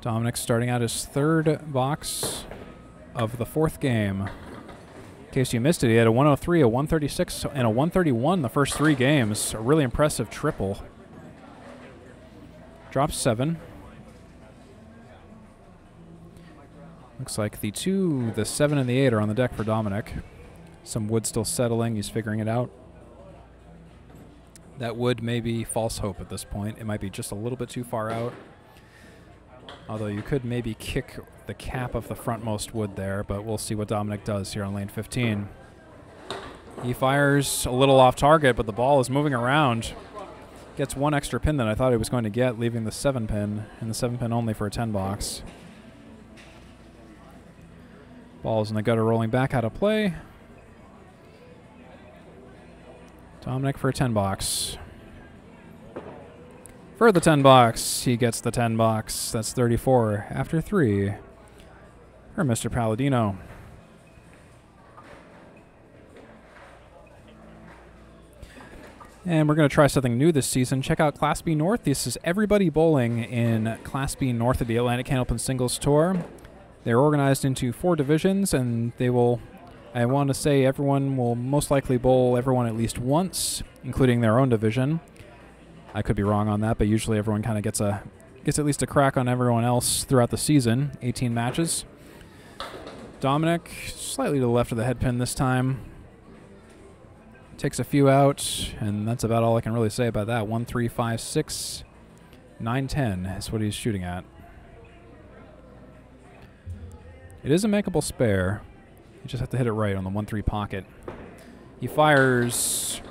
Dominick starting out his 3rd box of the 4th game. In case you missed it, he had a 103, a 136, and a 131 the first 3 games. A really impressive triple. Drops 7. Looks like the 2, the 7, and the 8 are on the deck for Dominick. Some wood still settling. He's figuring it out. That wood may be false hope at this point. It might be just a little bit too far out. Although you could maybe kick the cap of the frontmost wood there, but we'll see what Dominick does here on lane 15. He fires a little off target, but the ball is moving around. Gets 1 extra pin than I thought he was going to get, leaving the 7 pin, and the 7 pin only for a 10 box. Ball's in the gutter, rolling back out of play. Dominick for a 10 box. For the 10 box, he gets the 10 box. That's 34 after 3 for Mr. Paladino. And we're going to try something new this season. Check out Class B North. This is everybody bowling in Class B North of the Atlantic Candlepin Singles Tour. They're organized into 4 divisions, and they will I want to say everyone will most likely bowl everyone at least once, including their own division. I could be wrong on that, but usually everyone kind of gets at least a crack on everyone else throughout the season. 18 matches. Dominick, slightly to the left of the head pin this time. Takes a few out, and that's about all I can really say about that. 1, 3, 5, 6, 9, 10 is what he's shooting at. It is a makeable spare. You just have to hit it right on the 1-3 pocket. He fires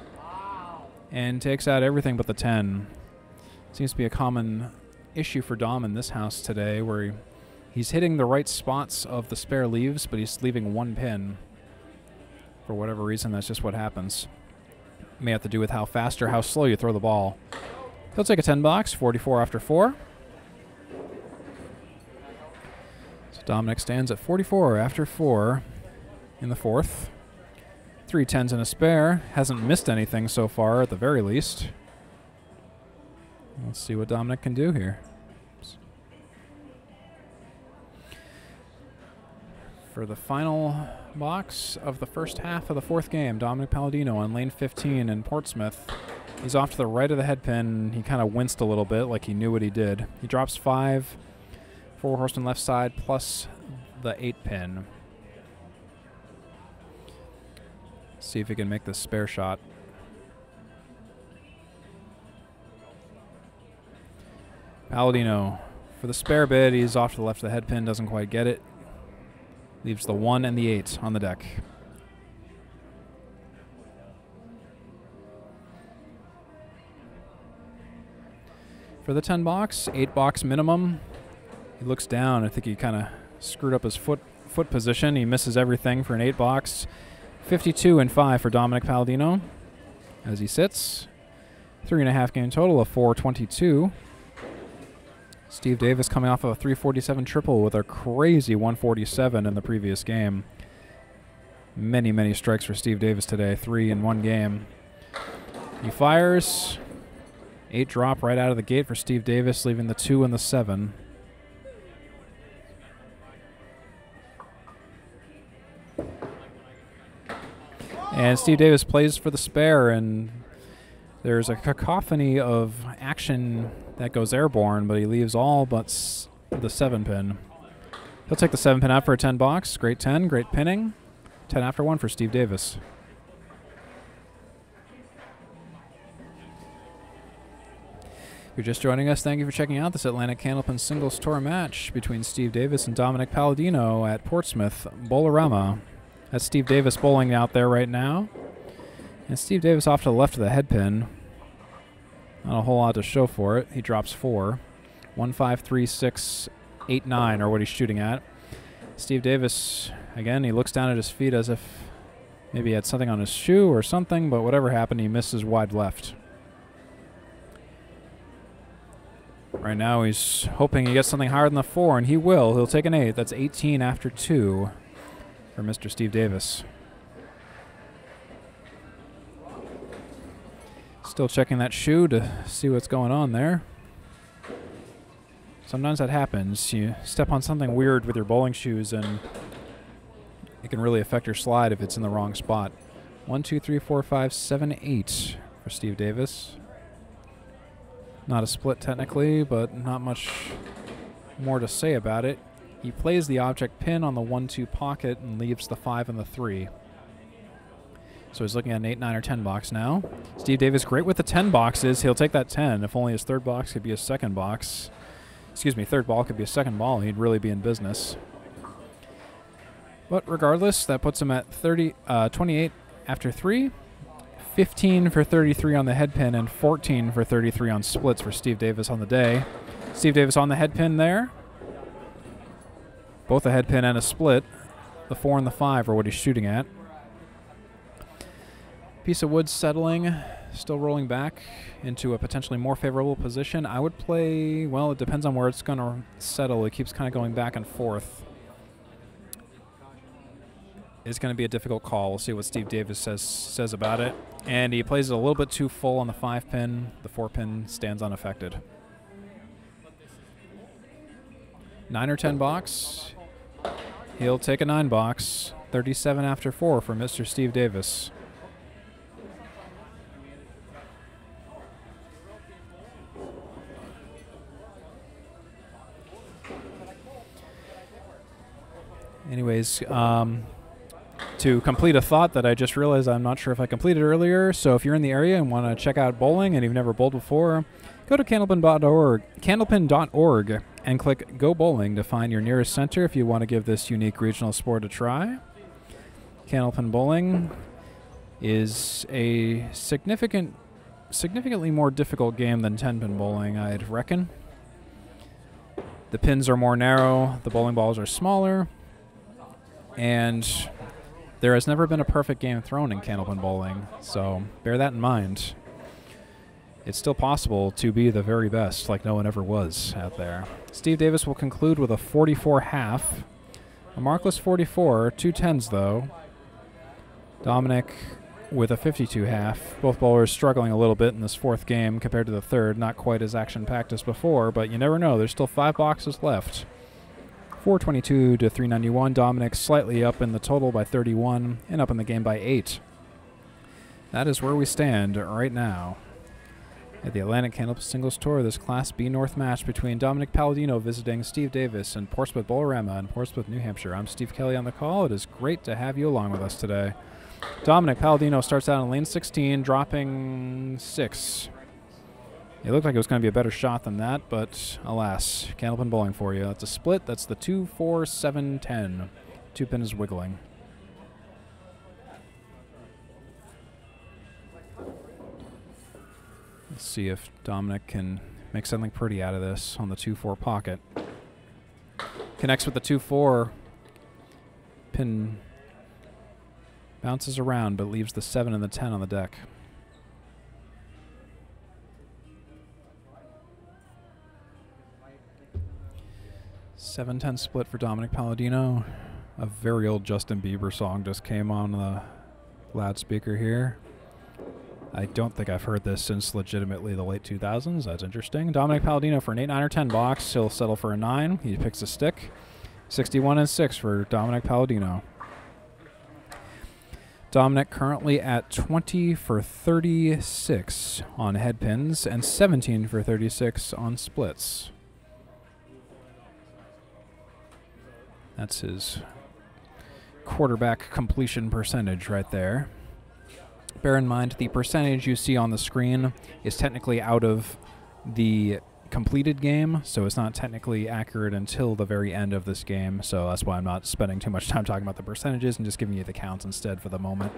and takes out everything but the 10. Seems to be a common issue for Dom in this house today, where he's hitting the right spots of the spare leaves, but he's leaving one pin. For whatever reason, that's just what happens. May have to do with how fast or how slow you throw the ball. He'll take a 10 box, 44 after 4. So Dominick stands at 44 after 4 in the fourth. 3 10s and a spare. Hasn't missed anything so far, at the very least. Let's see what Dominick can do here. For the final box of the first half of the fourth game, Dominick Paladino on lane 15 in Portsmouth. He's off to the right of the head pin. He kind of winced a little bit, like he knew what he did. He drops 5, 4 horsemen left side, plus the 8 pin. See if he can make this spare shot. Paladino for the spare bid. He's off to the left of the head pin, doesn't quite get it. Leaves the 1 and the 8 on the deck. For the 10 box, 8 box minimum. He looks down. I think he kind of screwed up his foot position. He misses everything for an 8 box. 52 and 5 for Dominick Paladino as he sits. 3.5 game total of 422. Steve Davis coming off of a 347 triple with a crazy 147 in the previous game. Many, many strikes for Steve Davis today, 3 in one game. He fires. 8 drop right out of the gate for Steve Davis, leaving the 2 and the 7. And Steve Davis plays for the spare, and there's a cacophony of action that goes airborne, but he leaves all but the 7 pin. He'll take the 7 pin out for a 10 box. Great 10, great pinning. 10 after 1 for Steve Davis. If you're just joining us, thank you for checking out this Atlantic Candlepin Singles Tour match between Steve Davis and Dominick Paladino at Portsmouth Bowl-O-Rama. That's Steve Davis bowling out there right now. And Steve Davis off to the left of the head pin. Not a whole lot to show for it. He drops 4. 1, 5, 3, 6, 8, 9 are what he's shooting at. Steve Davis, again, he looks down at his feet as if maybe he had something on his shoe or something, but whatever happened, he misses wide left. Right now he's hoping he gets something higher than the 4, and he will. He'll take an 8. That's 18 after 2 for Mr. Steve Davis. Still checking that shoe to see what's going on there. Sometimes that happens. You step on something weird with your bowling shoes and it can really affect your slide if it's in the wrong spot. 1, 2, 3, 4, 5, 7, 8 for Steve Davis. Not a split technically, but not much more to say about it. He plays the object pin on the 1-2 pocket and leaves the 5 and the 3. So he's looking at an 8, 9, or 10 box now. Steve Davis great with the 10 boxes. He'll take that 10. If only his third box could be a second box. Excuse me, third ball could be a second ball. He'd really be in business. But regardless, that puts him at 28 after 3. 15 for 33 on the head pin and 14 for 33 on splits for Steve Davis on the day. Steve Davis on the head pin there. Both a head pin and a split. The 4 and the 5 are what he's shooting at. Piece of wood settling, still rolling back into a potentially more favorable position. I would play, well, it depends on where it's going to settle. It keeps kind of going back and forth. It's going to be a difficult call. We'll see what Steve Davis says about it. And he plays it a little bit too full on the 5 pin. The 4 pin stands unaffected. 9 or 10 box. He'll take a 9 box. 37 after 4 for Mr. Steve Davis. Anyways, to complete a thought that I just realized I'm not sure if I completed earlier, so if you're in the area and want to check out bowling and you've never bowled before, go to candlepin.org and click Go Bowling to find your nearest center if you want to give this unique regional sport a try. Candlepin bowling is a significantly more difficult game than 10-pin bowling, I'd reckon. The pins are more narrow, the bowling balls are smaller, and there has never been a perfect game thrown in Candlepin bowling, so bear that in mind. It's still possible to be the very best, like no one ever was out there. Steve Davis will conclude with a 44 half. A markless 44, 2 10s though. Dominick with a 52 half. Both bowlers struggling a little bit in this fourth game compared to the third. Not quite as action-packed as before, but you never know. There's still 5 boxes left. 422 to 391. Dominick slightly up in the total by 31 and up in the game by 8. That is where we stand right now. At the Atlantic Candlepin Singles Tour, this Class B North match between Dominick Paladino visiting Steve Davis and Portsmouth Bowl-O-Rama in Portsmouth, New Hampshire. I'm Steve Kelly on the call. It is great to have you along with us today. Dominick Paladino starts out in lane 16, dropping 6. It looked like it was going to be a better shot than that, but alas, Candlepin bowling for you. That's a split. That's the 2, 4, 7, 10. 2 pin is wiggling. Let's see if Dominick can make something pretty out of this on the 2-4 pocket. Connects with the 2-4. Pin bounces around, but leaves the 7 and the 10 on the deck. $7-10 split for Dominick Paladino. A very old Justin Bieber song just came on the loudspeaker here. I don't think I've heard this since legitimately the late 2000s. That's interesting. Dominick Paladino for an 8, 9, or 10 box. He'll settle for a 9. He picks a stick. 61 and 6 for Dominick Paladino. Dominick currently at 20 for 36 on head pins and 17 for 36 on splits. That's his quarterback completion percentage right there. Bear in mind, the percentage you see on the screen is technically out of the completed game, so it's not technically accurate until the very end of this game, so that's why I'm not spending too much time talking about the percentages and just giving you the counts instead for the moment.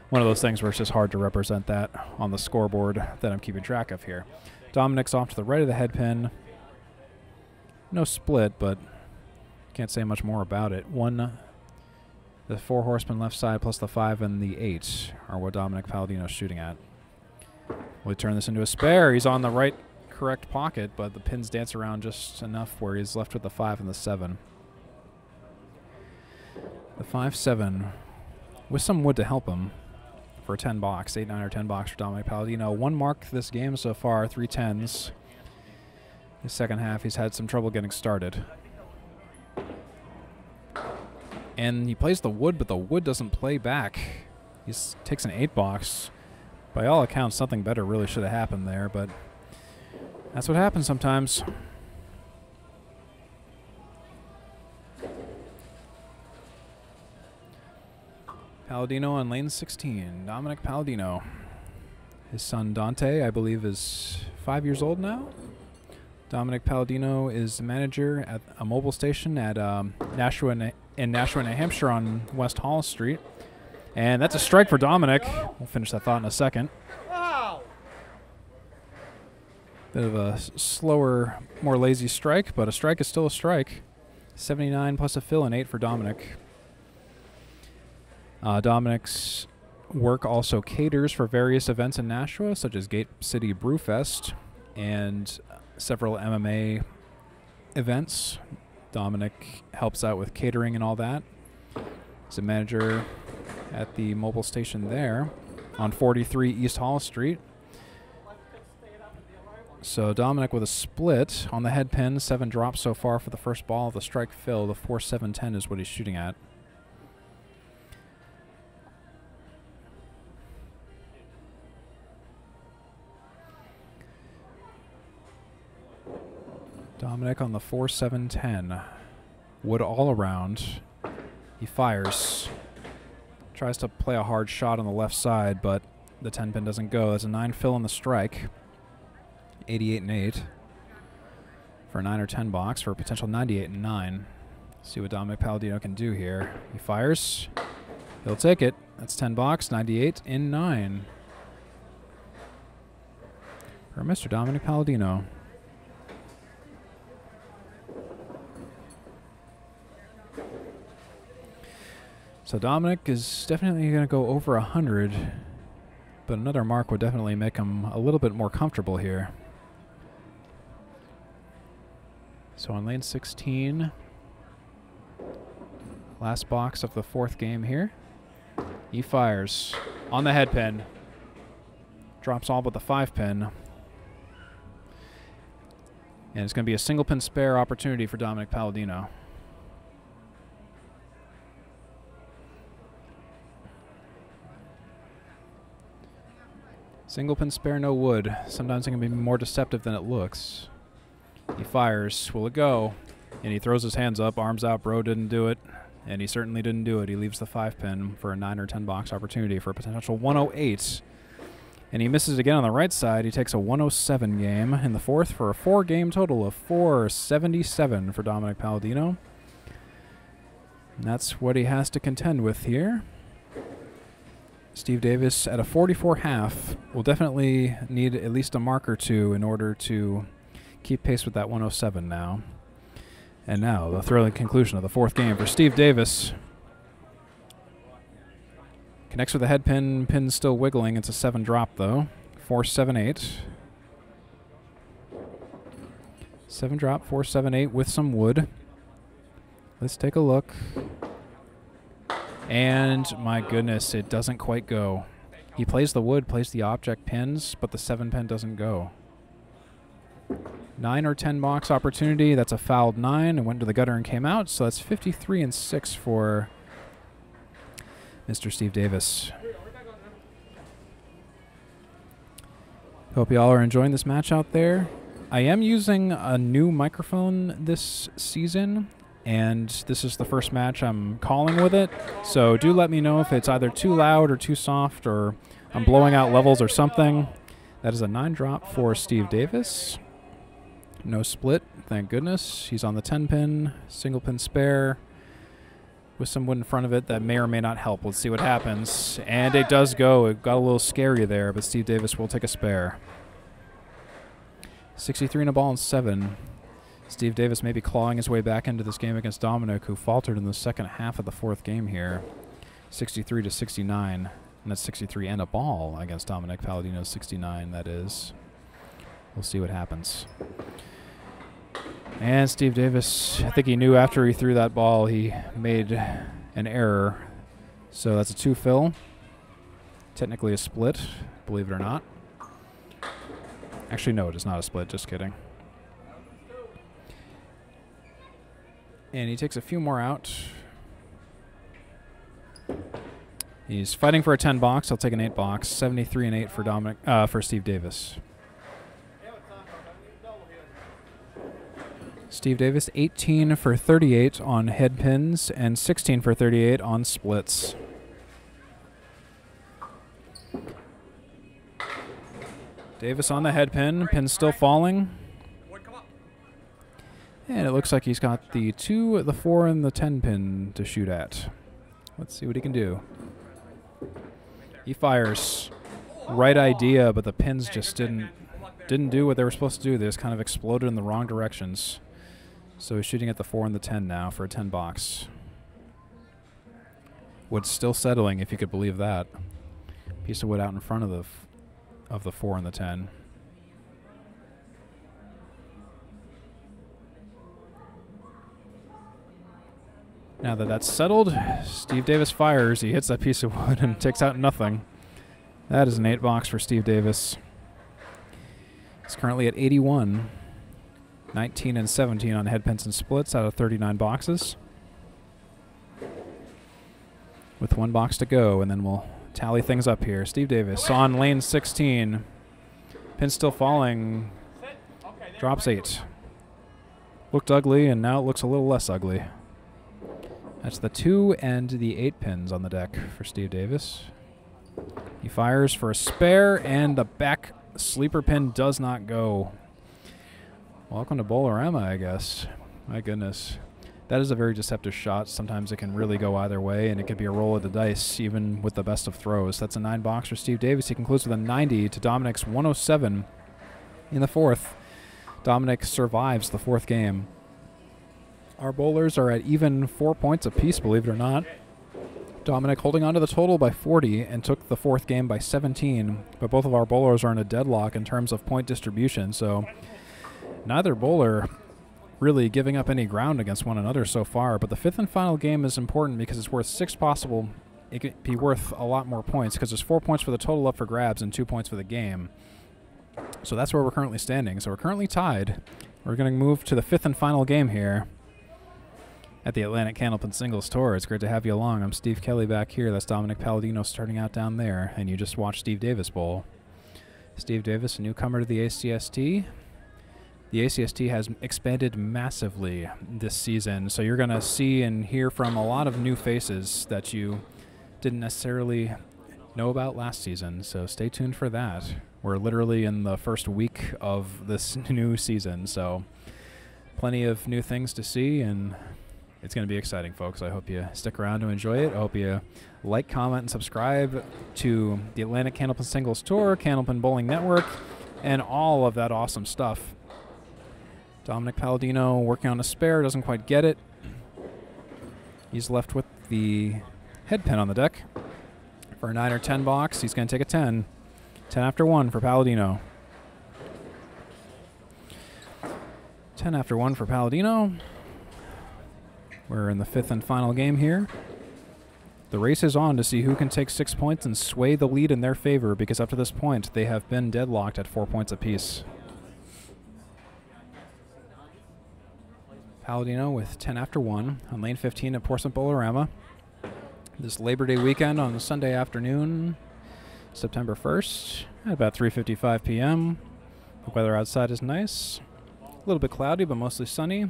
One of those things where it's just hard to represent that on the scoreboard that I'm keeping track of here. Dominick's off to the right of the head pin. No split, but can't say much more about it. The 4 horsemen left side plus the 5 and the 8 are what Dominick Paladino's shooting at. Will he turn this into a spare? He's on the right correct pocket, but the pins dance around just enough where he's left with the 5 and the 7. The 5-7 with some wood to help him for a 10 box, 8, 9, or 10 box for Dominick Paladino. 1 mark this game so far, 3 10s. The second half, he's had some trouble getting started. And he plays the wood, but the wood doesn't play back. He takes an 8 box. By all accounts, something better really should have happened there, but that's what happens sometimes. Paladino on lane 16. Dominick Paladino. His son Dante, I believe, is 5 years old now. Dominick Paladino is manager at a mobile station at Nashua, New Hampshire on West Hall Street. And that's a strike for Dominick. We'll finish that thought in a second. Wow. Bit of a slower, more lazy strike, but a strike is still a strike. 79 plus a fill and 8 for Dominick. Dominick's work also caters for various events in Nashua, such as Gate City Brewfest and several MMA events. Dominick helps out with catering and all that. He's a manager at the mobile station there on 43 East Hall Street. So Dominick with a split on the head pin, 7 drops so far for the first ball. The strike fill, the 4-7-10 is what he's shooting at. Dominick on the 4-7-10. Wood all around. He fires. Tries to play a hard shot on the left side, but the 10 pin doesn't go. There's a 9 fill on the strike. 88 and 8 for a 9 or 10 box for a potential 98 and 9. See what Dominick Paladino can do here. He fires. He'll take it. That's 10 box, 98 in 9 for Mr. Dominick Paladino. So Dominick is definitely going to go over 100, but another mark would definitely make him a little bit more comfortable here. So on lane 16, last box of the 4th game here. He fires on the head pin. Drops all but the 5 pin. And it's going to be a single pin spare opportunity for Dominick Paladino. Single pin spare, no wood. Sometimes it can be more deceptive than it looks. He fires. Will it go? And he throws his hands up. Arms out. Bro didn't do it. And he certainly didn't do it. He leaves the 5 pin for a 9 or 10 box opportunity for a potential 108. And he misses again on the right side. He takes a 107 game in the 4th for a 4-game total of 477 for Dominick Paladino. And that's what he has to contend with here. Steve Davis at a 44.5 will definitely need at least a mark or two in order to keep pace with that 107 now. And now the thrilling conclusion of the 4th game for Steve Davis. Connects with the head pin. Pin's still wiggling. It's a 7 drop though. 4-7-8. 7 drop, 4-7-8 with some wood. Let's take a look. And my goodness, it doesn't quite go. He plays the wood, plays the object pins, but the 7 pin doesn't go. 9 or 10 box opportunity. That's a fouled 9 and went to the gutter and came out. So that's 53 and 6 for Mr. Steve Davis. Hope y'all are enjoying this match out there. I am using a new microphone this season, and this is the first match I'm calling with it. So do let me know if it's either too loud or too soft, or I'm blowing out levels or something. That is a 9 drop for Steve Davis. No split, thank goodness. He's on the 10 pin, single pin spare with some wood in front of it that may or may not help. Let's see what happens. And it does go. It got a little scary there, but Steve Davis will take a spare. 63 and a ball and 7. Steve Davis may be clawing his way back into this game against Dominick, who faltered in the second half of the 4th game here. 63 to 69. And that's 63 and a ball against Dominick Paladino, 69, that is. We'll see what happens. And Steve Davis, I think he knew after he threw that ball he made an error. So that's a 2 fill. Technically a split, believe it or not. Actually, no, it is not a split, just kidding. And he takes a few more out. He's fighting for a 10 box. I'll take an 8 box. 73 and 8 for for Steve Davis. Steve Davis, 18 for 38 on head pins and 16 for 38 on splits. Davis on the head pin. Pin's still falling. And it looks like he's got the 2, the 4, and the 10 pin to shoot at. Let's see what he can do. He fires. Right idea, but the pins just didn't do what they were supposed to do. They just kind of exploded in the wrong directions. So he's shooting at the 4 and the 10 now for a 10 box. Wood's still settling, if you could believe that. Piece of wood out in front of the 4 and the 10. Now that that's settled, Steve Davis fires. He hits that piece of wood and takes out nothing. That is an 8 box for Steve Davis. He's currently at 81. 19 and 17 on head pins and splits out of 39 boxes. With 1 box to go, and then we'll tally things up here. Steve Davis on lane 16. Pin still falling. Drops 8. Looked ugly, and now it looks a little less ugly. That's the 2 and the 8 pins on the deck for Steve Davis. He fires for a spare, and the back sleeper pin does not go. Welcome to Bowl-O-Rama, I guess. My goodness. That is a very deceptive shot. Sometimes it can really go either way, and it could be a roll of the dice, even with the best of throws. That's a 9-box for Steve Davis. He concludes with a 90 to Dominick's 107 in the 4th. Dominick survives the 4th game. Our bowlers are at even 4 points apiece, believe it or not. Dominick holding on to the total by 40 and took the 4th game by 17, but both of our bowlers are in a deadlock in terms of point distribution, so neither bowler really giving up any ground against one another so far. But the 5th and final game is important because it's worth 6 possible. It could be worth a lot more points because there's 4 points for the total up for grabs and 2 points for the game. So that's where we're currently standing. So we're currently tied. We're going to move to the 5th and final game here at the Atlantic Candlepin Singles Tour. It's great to have you along. I'm Steve Kelly back here. That's Dominick Paladino starting out down there. And you just watched Steve Davis bowl. Steve Davis, a newcomer to the ACST. The ACST has expanded massively this season, so you're going to see and hear from a lot of new faces that you didn't necessarily know about last season, so stay tuned for that. We're literally in the first week of this new season, so plenty of new things to see, and it's going to be exciting, folks. I hope you stick around to enjoy it. I hope you like, comment, and subscribe to the Atlantic Candlepin Singles Tour, Candlepin Bowling Network, and all of that awesome stuff. Dominick Paladino working on a spare, doesn't quite get it. He's left with the head pin on the deck. For a 9 or 10 box, he's going to take a 10. 10 after 1 for Paladino. 10 after 1 for Paladino. We're in the 5th and final game here. The race is on to see who can take 6 points and sway the lead in their favor, because up to this point, they have been deadlocked at 4 points apiece. Paladino with 10 after 1 on lane 15 at Portsmouth Bowl-O-Rama. This Labor Day weekend on Sunday afternoon, September 1st, at about 3:55 p.m. The weather outside is nice. A little bit cloudy, but mostly sunny.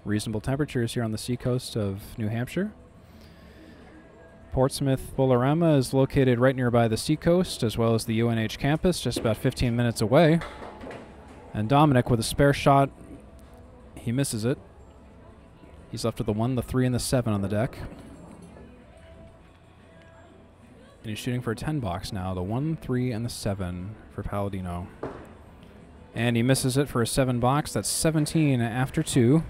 Reasonable temperatures here on the seacoast of New Hampshire. Portsmouth Bowl-O-Rama is located right nearby the seacoast, as well as the UNH campus, just about 15 minutes away. And Dominick with a spare shot. He misses it. He's left with the 1, the 3, and the 7 on the deck. And he's shooting for a 10 box now. The 1, 3, and the 7 for Paladino. And he misses it for a 7 box. That's 17 after 2.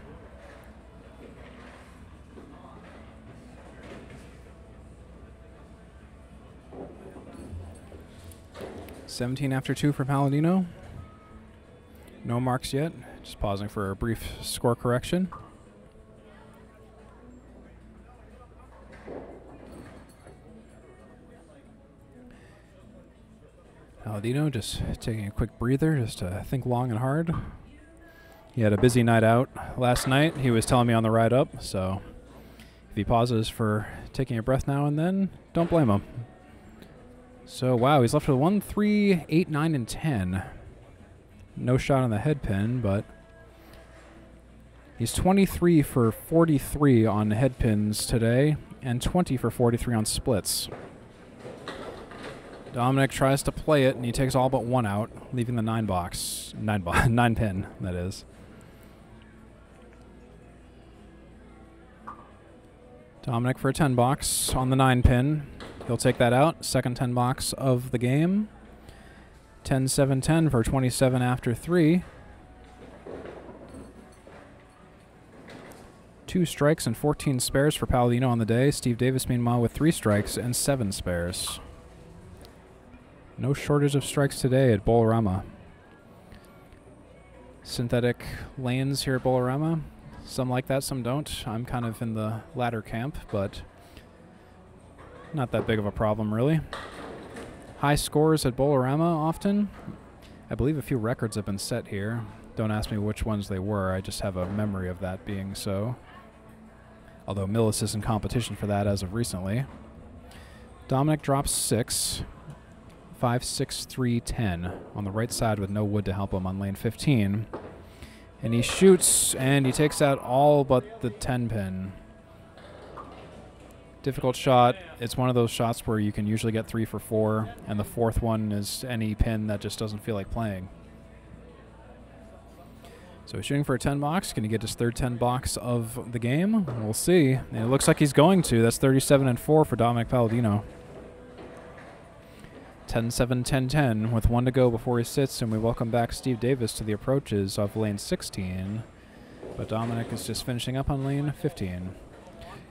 $17 after 2 for Paladino. No marks yet. Just pausing for a brief score correction. Paladino just taking a quick breather just to think long and hard. He had a busy night out last night. He was telling me on the ride up, so if he pauses for taking a breath now and then, don't blame him. So, wow, he's left with 1, 3, 8, 9, and 10. No shot on the head pin, but he's 23 for 43 on head pins today and 20 for 43 on splits. Dominick tries to play it, and he takes all but 1 out, leaving the 9 pin, that is. Dominick for a 10 box on the 9 pin. He'll take that out. Second 10 box of the game. 10, 7, 10 for 27 after 3. 2 strikes and 14 spares for Paladino on the day. Steve Davis, meanwhile, with 3 strikes and 7 spares. No shortage of strikes today at Bowl-O-Rama. Synthetic lanes here at Bowl-O-Rama. Some like that, some don't. I'm kind of in the latter camp, but not that big of a problem, really. High scores at Bowl-O-Rama often. I believe a few records have been set here. Don't ask me which ones they were. I just have a memory of that being so. Although Millis is in competition for that as of recently. Dominick drops 6. 5, 6, 3, 10 on the right side with no wood to help him on lane 15. And he shoots, and he takes out all but the 10 pin. Difficult shot. It's one of those shots where you can usually get 3 for 4, and the fourth one is any pin that just doesn't feel like playing. So he's shooting for a 10 box. Can he get his third 10 box of the game? We'll see. And it looks like he's going to. That's 37-4 for Dominick Paladino. 10-7, 10-10 with 1 to go before he sits, and we welcome back Steve Davis to the approaches of lane 16. But Dominick is just finishing up on lane 15.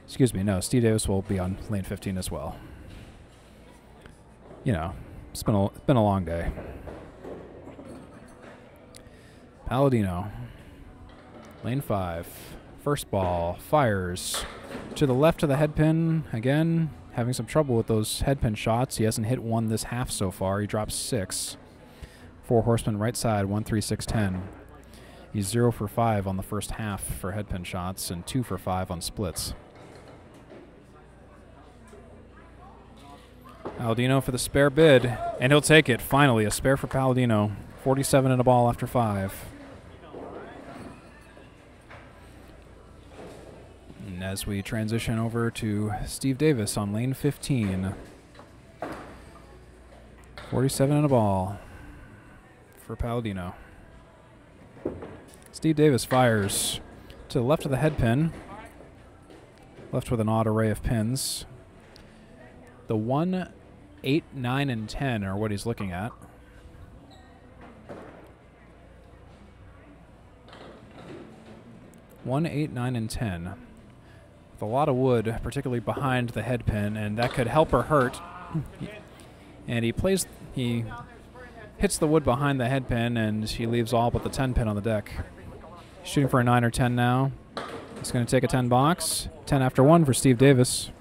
Excuse me, no, Steve Davis will be on lane 15 as well. You know, it's been a long day. Paladino, lane 5, first ball, fires to the left of the head pin. Again, having some trouble with those head pin shots. He hasn't hit one this half so far. He drops 6. 4 horsemen right side, 1, 3, 6, 10. He's 0 for 5 on the first half for head pin shots and 2 for 5 on splits. Paladino for the spare bid, and he'll take it. Finally, a spare for Paladino. 47 and a ball after 5. And as we transition over to Steve Davis on lane 15. 47 and a ball for Paladino. Steve Davis fires to the left of the head pin. Left with an odd array of pins. The 1, 8, 9, and 10 are what he's looking at. One, 8, 9, and 10. With a lot of wood, particularly behind the head pin, and that could help or hurt. And he hits the wood behind the head pin, and he leaves all but the 10 pin on the deck. Shooting for a 9 or 10 now. He's going to take a 10 box. 10 after 1 for Steve Davis.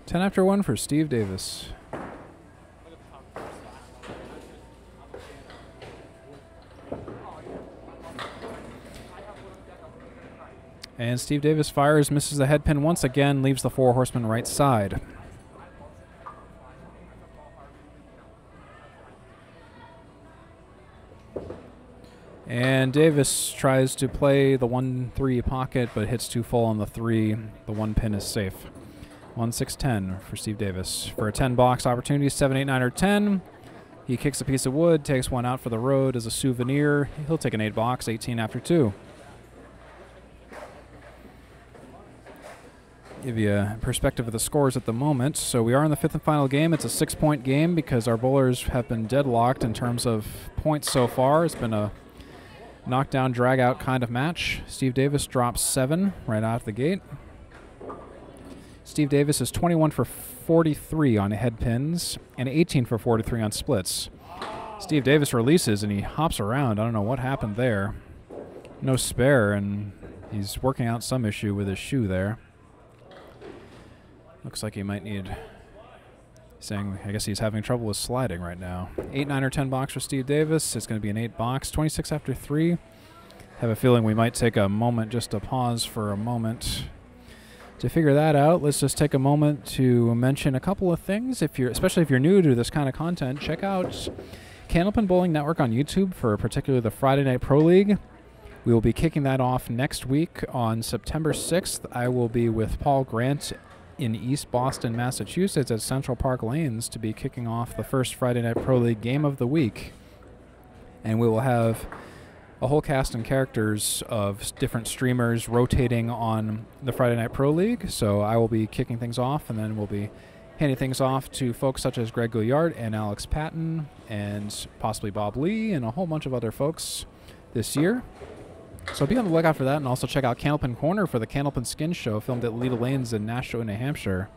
10 after 1 for Steve Davis. And Steve Davis fires, misses the head pin once again, leaves the 4 horsemen right side. And Davis tries to play the 1-3 pocket, but hits too full on the 3. The 1 pin is safe. 1, 6, 10 for Steve Davis. For a 10 box opportunity, 7, 8, 9, or 10. He kicks a piece of wood, takes one out for the road as a souvenir. He'll take an 8 box, 18 after 2. Give you a perspective of the scores at the moment. So we are in the 5th and final game. It's a 6-point game because our bowlers have been deadlocked in terms of points so far. It's been a knockdown, drag-out kind of match. Steve Davis drops 7 right out of the gate. Steve Davis is 21 for 43 on head pins and 18 for 43 on splits. Steve Davis releases and he hops around. I don't know what happened there. No spare, and he's working out some issue with his shoe there. Looks like he might need, I guess he's having trouble with sliding right now. 8, 9, or 10 box for Steve Davis. It's going to be an 8 box, 26 after 3. Have a feeling we might take a moment just to pause for a moment. To figure that out, let's just take a moment to mention a couple of things. Especially if you're new to this kind of content, check out Candlepin Bowling Network on YouTube for particularly the Friday Night Pro League. We will be kicking that off next week on September 6th. I will be with Paul Grant in East Boston, Massachusetts at Central Park Lanes to be kicking off the first Friday Night Pro League game of the week. And we will have a whole cast and characters of different streamers rotating on the Friday Night Pro League. So I will be kicking things off, and then we'll be handing things off to folks such as Greg Gouillard and Alex Patton and possibly Bob Lee and a whole bunch of other folks this year. So be on the lookout for that, and also check out Candlepin Corner for the Candlepin Skin Show filmed at Leda Lanes in Nashua, New Hampshire.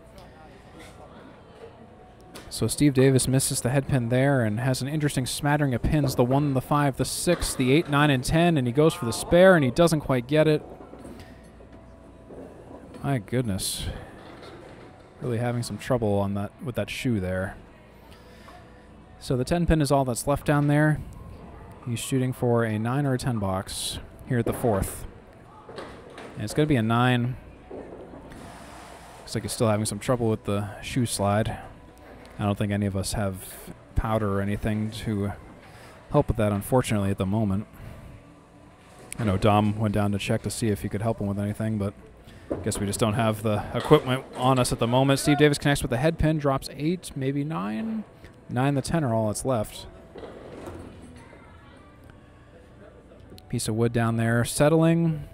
So Steve Davis misses the head pin there and has an interesting smattering of pins. The 1, the 5, the 6, the 8, 9, and 10, and he goes for the spare, and he doesn't quite get it. My goodness. Really having some trouble on that with that shoe there. So the 10 pin is all that's left down there. He's shooting for a 9 or a 10 box here at the 4th. And it's going to be a 9. Looks like he's still having some trouble with the shoe slide. I don't think any of us have powder or anything to help with that, unfortunately, at the moment. I know Dom went down to check to see if he could help him with anything, but I guess we just don't have the equipment on us at the moment. Steve Davis connects with the head pin, drops 8, maybe 9. 9 to 10 are all that's left. Piece of wood down there, settling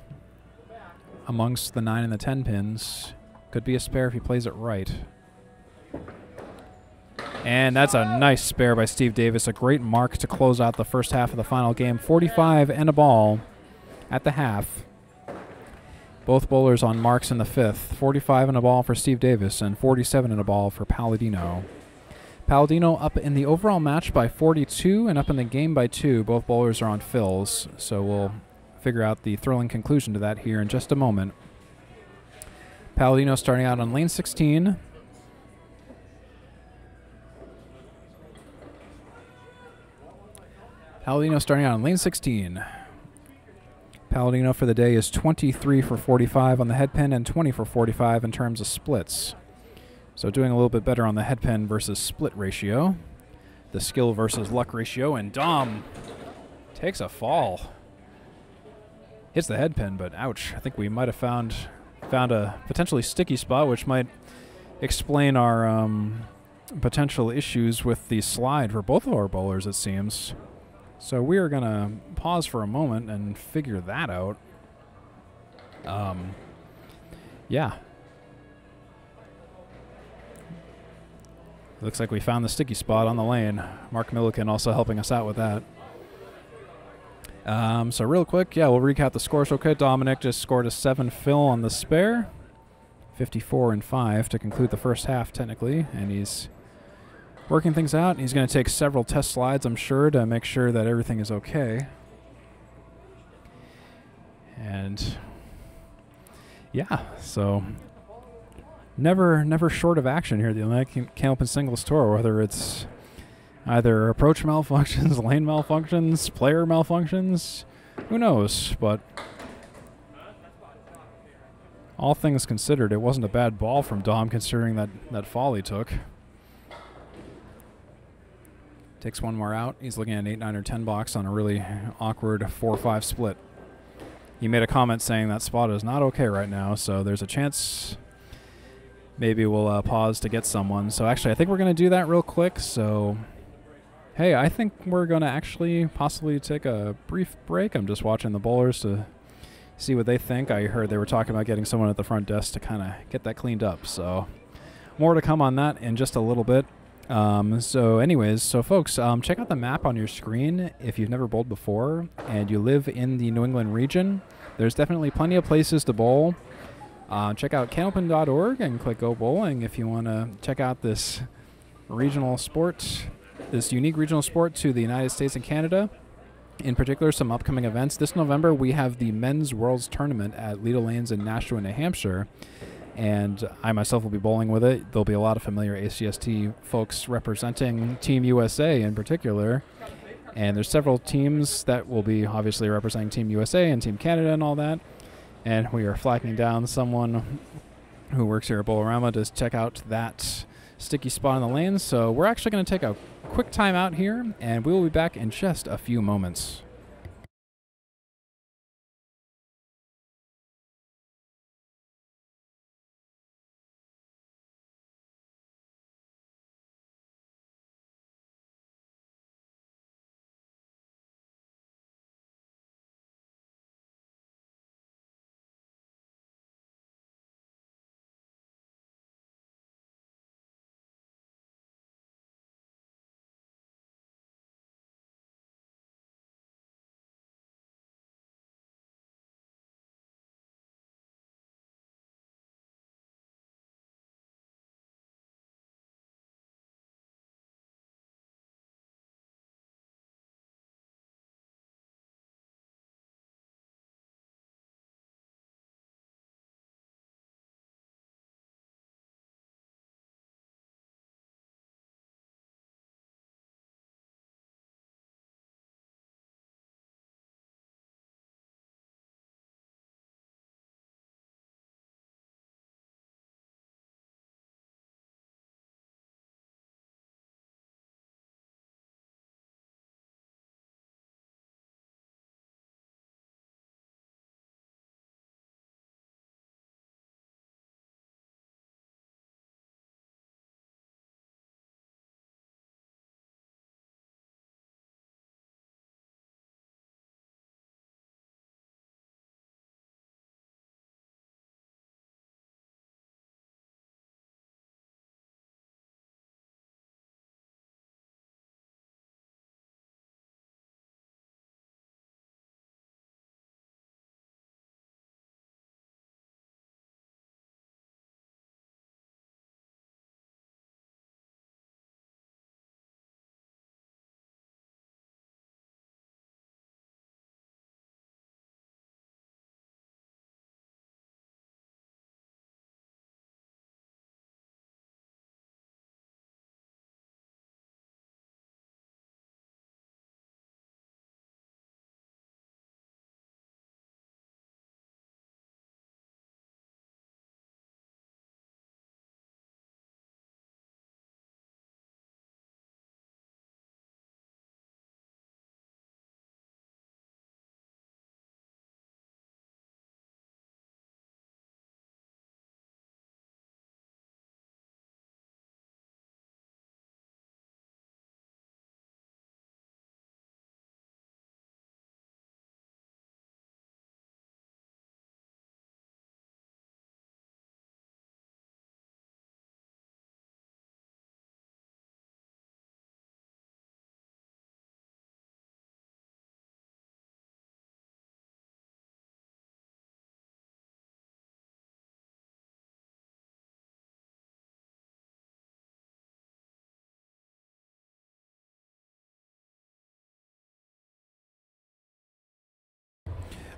amongst the 9 and the 10 pins. Could be a spare if he plays it right. And that's a nice spare by Steve Davis. A great mark to close out the first half of the final game. 45 and a ball at the half. Both bowlers on marks in the fifth. 45 and a ball for Steve Davis and 47 and a ball for Paladino. Paladino up in the overall match by 42 and up in the game by 2. Both bowlers are on fills, so we'll figure out the thrilling conclusion to that here in just a moment. Paladino starting out on lane 16. Paladino starting out on lane 16. Paladino for the day is 23 for 45 on the head pin and 20 for 45 in terms of splits. So doing a little bit better on the head pin versus split ratio. The skill versus luck ratio, and Dom takes a fall. Hits the head pin, but ouch. I think we might have found a potentially sticky spot, which might explain our potential issues with the slide for both of our bowlers, it seems. So we are going to pause for a moment and figure that out. Yeah. Looks like we found the sticky spot on the lane. Mark Milliken also helping us out with that. So real quick, yeah, we'll recap the scores. Okay, Dominick just scored a 7 fill on the spare. 54 and 5 to conclude the first half, technically. And he's working things out. He's going to take several test slides, I'm sure, to make sure that everything is okay. And yeah, so never short of action here at the Atlantic Candlepin Singles Tour, whether it's either approach malfunctions, lane malfunctions, player malfunctions, who knows, but all things considered, it wasn't a bad ball from Dom considering that fall he took. Takes one more out. He's looking at an 8, 9, or 10 box on a really awkward 4-5 split. He made a comment saying that spot is not okay right now, so there's a chance maybe we'll pause to get someone. So actually, I think we're going to do that real quick. So, hey, I think we're going to actually possibly take a brief break. I'm just watching the bowlers to see what they think. I heard they were talking about getting someone at the front desk to kind of get that cleaned up. So more to come on that in just a little bit. So anyways, so folks, check out the map on your screen if you've never bowled before and you live in the New England region. There's definitely plenty of places to bowl. Check out candlepin.org and click Go Bowling if you want to check out this regional sport, this unique regional sport to the United States and Canada. In particular, some upcoming events. This November, we have the Men's Worlds Tournament at Lido Lanes in Nashua, New Hampshire. And I myself will be bowling with it. There'll be a lot of familiar ACST folks representing Team USA in particular. And there's several teams that will be obviously representing Team USA and Team Canada and all that. And we are flagging down someone who works here at Bowl-O-Rama to check out that sticky spot on the lane. So we're actually going to take a quick time out here, and we will be back in just a few moments.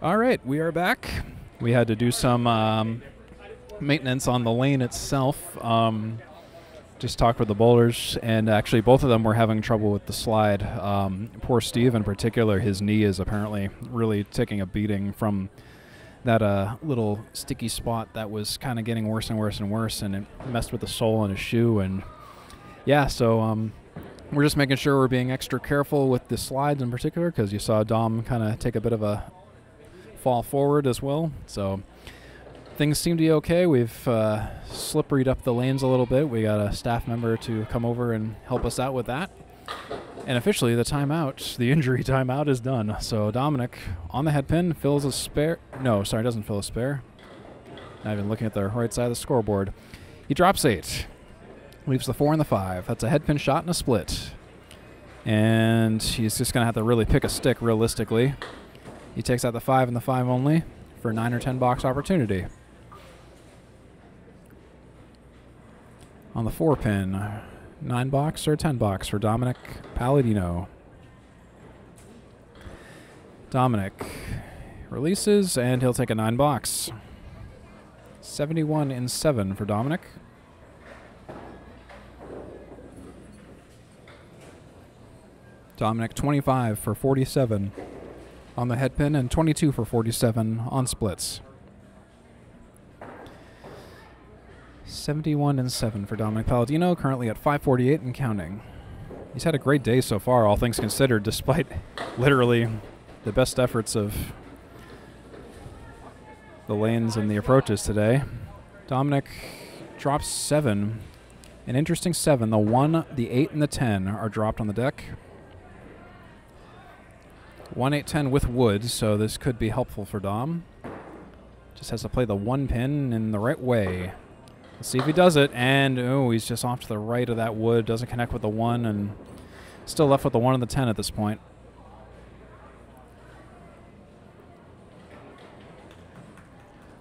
All right, we are back. We had to do some maintenance on the lane itself. Just talked with the bowlers, and actually both of them were having trouble with the slide. Poor Steve in particular, his knee is apparently really taking a beating from that little sticky spot that was kind of getting worse and worse and worse, and it messed with the sole on his shoe. And yeah, so we're just making sure we're being extra careful with the slides in particular, because you saw Dom kind of take a bit of a fall forward as well. So things seem to be okay. We've slipperied up the lanes a little bit. We got a staff member to come over and help us out with that. And officially the timeout, the injury timeout, is done. So Dominick on the head pin fills a spare. No, sorry, doesn't fill a spare. Not even looking at the right side of the scoreboard. He drops 8. Leaves the 4 and the 5. That's a head pin shot and a split. And he's just going to have to really pick a stick realistically. He takes out the 5 and the 5 only for a 9 or 10 box opportunity. On the 4 pin, 9 box or 10 box for Dominick Paladino. Dominick releases, and he'll take a 9 box. 71 and 7 for Dominick. Dominick 25 for 47 on the head pin and 22 for 47 on splits. 71 and 7 for Dominick Paladino, currently at 548 and counting. He's had a great day so far, all things considered, despite literally the best efforts of the lanes and the approaches today. Dominick drops 7. An interesting 7. The 1, the 8, and the 10 are dropped on the deck. 1, 8, 10 with wood, so this could be helpful for Dom. Just has to play the 1 pin in the right way. Let's see if he does it, and oh, he's just off to the right of that wood. Doesn't connect with the 1, and still left with the 1 and the 10 at this point.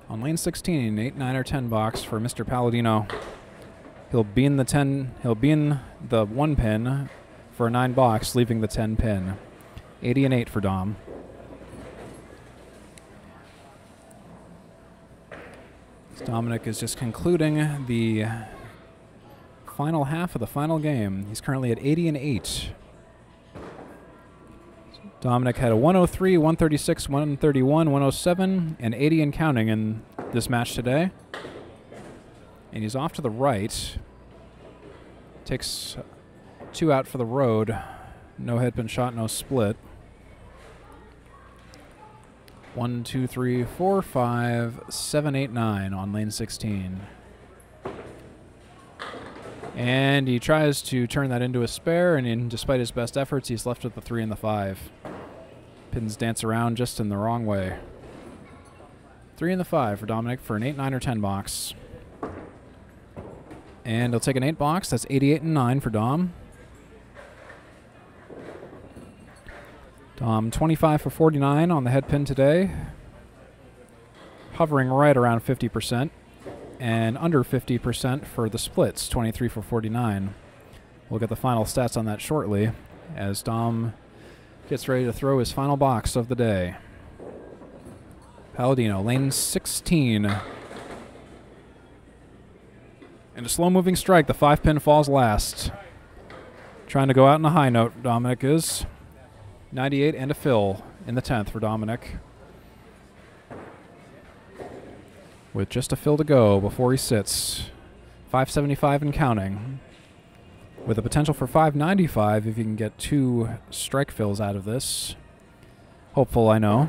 On lane 16, 8, 9, or 10 box for Mr. Paladino. He'll bean the 10. He'll bean the 1 pin for a 9 box, leaving the 10 pin. 80 and 8 for Dom. Dominick is just concluding the final half of the final game. He's currently at 80 and 8. Dominick had a 103, 136, 131, 107, and 80 and counting in this match today. And he's off to the right. Takes 2 out for the road. No head pin shot, no split. 1, 2, 3, 4, 5, 7, 8, 9 on lane 16. And he tries to turn that into a spare, and despite his best efforts, he's left with the 3 and the 5. Pins dance around just in the wrong way. 3 and the 5 for Dominick for an 8, 9, or 10 box. And he'll take an 8 box. That's 88 and 9 for Dom. Dom 25 for 49 on the head pin today. Hovering right around 50%. And under 50% for the splits, 23 for 49. We'll get the final stats on that shortly as Dom gets ready to throw his final box of the day. Paladino, lane 16. And a slow-moving strike. The 5 pin falls last. Trying to go out on a high note, Dominick is. 98 and a fill in the 10th for Dominick. With just a fill to go before he sits. 575 and counting. With a potential for 595 if you can get 2 strike fills out of this. Hopeful, I know.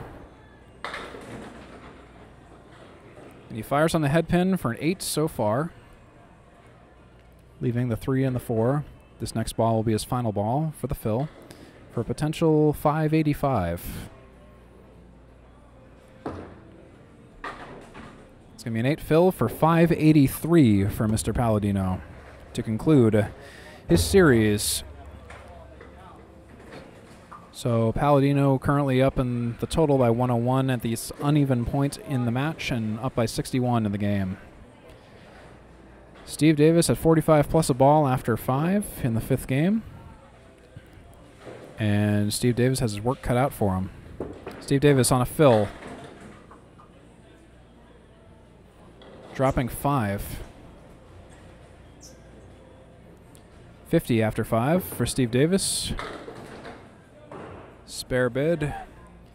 And he fires on the head pin for an 8 so far. Leaving the 3 and the 4. This next ball will be his final ball for the fill. For a potential 585. It's going to be an 8 fill for 583 for Mr. Paladino to conclude his series. So Paladino currently up in the total by 101 at this uneven point in the match and up by 61 in the game. Steve Davis at 45 plus a ball after 5 in the 5th game. And Steve Davis has his work cut out for him. Steve Davis on a fill. Dropping 5. 50 after 5 for Steve Davis. Spare bid.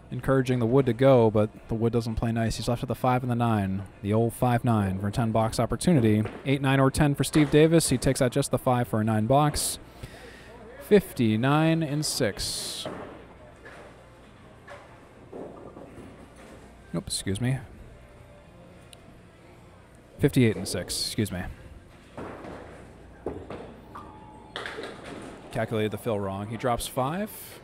Encouraging the wood to go, but the wood doesn't play nice. He's left with the 5 and the 9. The old 5-9 for a 10 box opportunity. 8, 9, or 10 for Steve Davis. He takes out just the 5 for a 9 box. 59 and 6. Nope, excuse me. 58 and 6, excuse me. Calculated the fill wrong. He drops 5.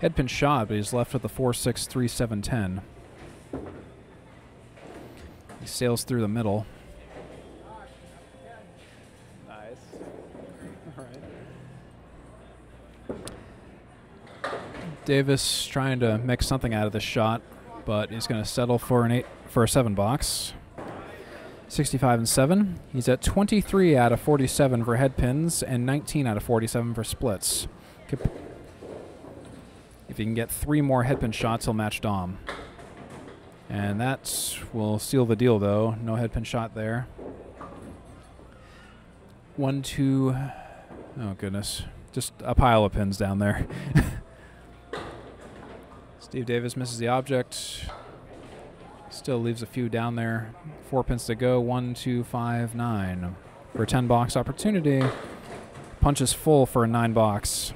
Headpin shot, but he's left with the 4, 6, 3, 7, 10. He sails through the middle. Nice. All right. Davis trying to make something out of this shot, but he's going to settle for a 7 box. 65 and 7. He's at 23 out of 47 for headpins and 19 out of 47 for splits. If he can get 3 more headpin shots, he'll match Dom. And that will seal the deal, though. No headpin shot there. 1, 2. Oh, goodness. Just a pile of pins down there. Steve Davis misses the object. Still leaves a few down there. 4 pins to go. 1, 2, 5, 9. For a 10 box opportunity. Punches full for a 9 box.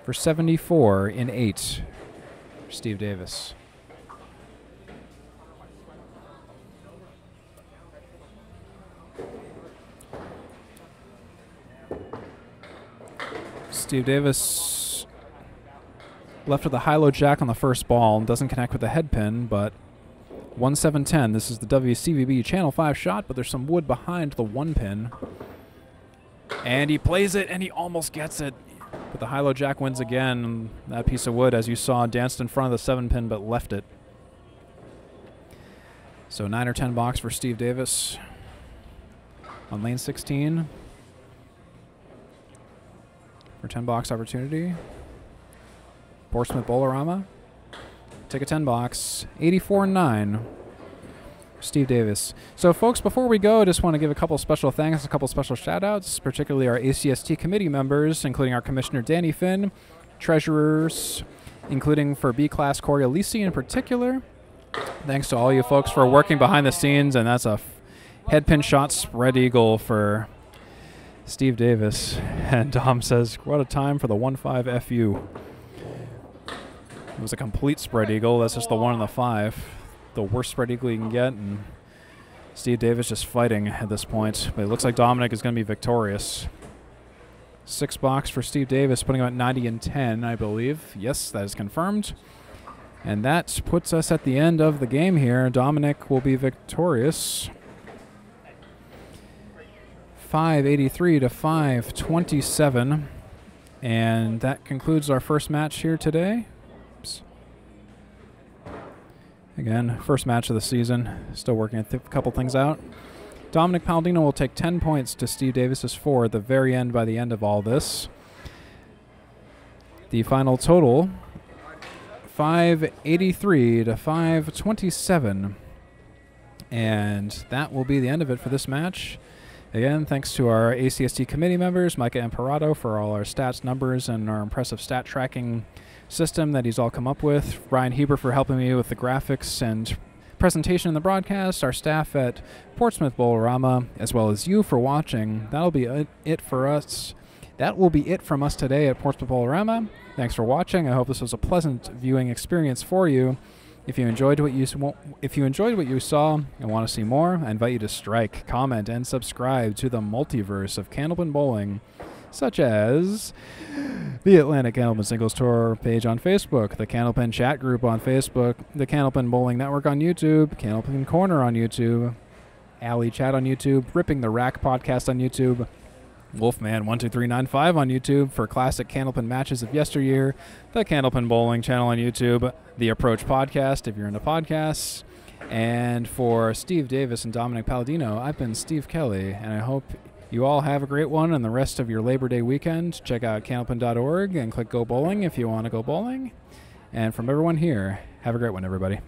For 74 in 8 for Steve Davis. Steve Davis left with a high-low jack on the first ball and doesn't connect with the head pin, but 1-7-10. This is the WCVB Channel 5 shot, but there's some wood behind the 1 pin. And he plays it, and he almost gets it. But the high-low jack wins again. That piece of wood, as you saw, danced in front of the 7 pin, but left it. So 9 or 10 box for Steve Davis on lane 16. For 10 box opportunity. Portsmouth Bowl-O-Rama. Take a 10 box. 84 and 9. Steve Davis. So, folks, before we go, I just want to give a couple special thanks, a couple special shout-outs, particularly our ACST committee members, including our Commissioner Danny Finn, treasurers, including for B-Class Corey Alisi in particular. Thanks to all you folks for working behind the scenes, and that's a headpin shot spread eagle for Steve Davis. And Dom says, what a time for the 1-5 FU. It was a complete spread eagle. That's just the 1 and the 5. The worst spread eagle you can get, and Steve Davis just fighting at this point. But it looks like Dominick is going to be victorious. 6 box for Steve Davis, putting him at 90 and 10, I believe. Yes, that is confirmed. And that puts us at the end of the game here. Dominick will be victorious. 583 to 527. And that concludes our first match here today. Again, first match of the season. Still working a couple things out. Dominick Paladino will take 10 points to Steve Davis's 4 at the very end by the end of all this. The final total, 583 to 527. And that will be the end of it for this match. Again, thanks to our ACST committee members, Micah Imperato, for all our stats, numbers, and our impressive stat tracking system that he's all come up with. Ryan Heber for helping me with the graphics and presentation in the broadcast. Our staff at Portsmouth Bowl-O-Rama, as well as you for watching. That'll be it for us. That will be it from us today at Portsmouth Bowl-O-Rama. Thanks for watching. I hope this was a pleasant viewing experience for you. If you enjoyed what you saw and want to see more, I invite you to strike, comment, and subscribe to the multiverse of Candlepin Bowling, such as the Atlantic Candlepin Singles Tour page on Facebook, the Candlepin chat group on Facebook, the Candlepin Bowling Network on YouTube, Candlepin Corner on YouTube, Alley Chat on YouTube, Ripping the Rack podcast on YouTube, Wolfman12395 on YouTube for classic Candlepin matches of yesteryear, the Candlepin Bowling channel on YouTube, the Approach podcast if you're into podcasts, and for Steve Davis and Dominick Paladino, I've been Steve Kelly, and I hope you all have a great one and the rest of your Labor Day weekend. Check out candlepin.org and click Go Bowling if you want to go bowling. And from everyone here, have a great one, everybody.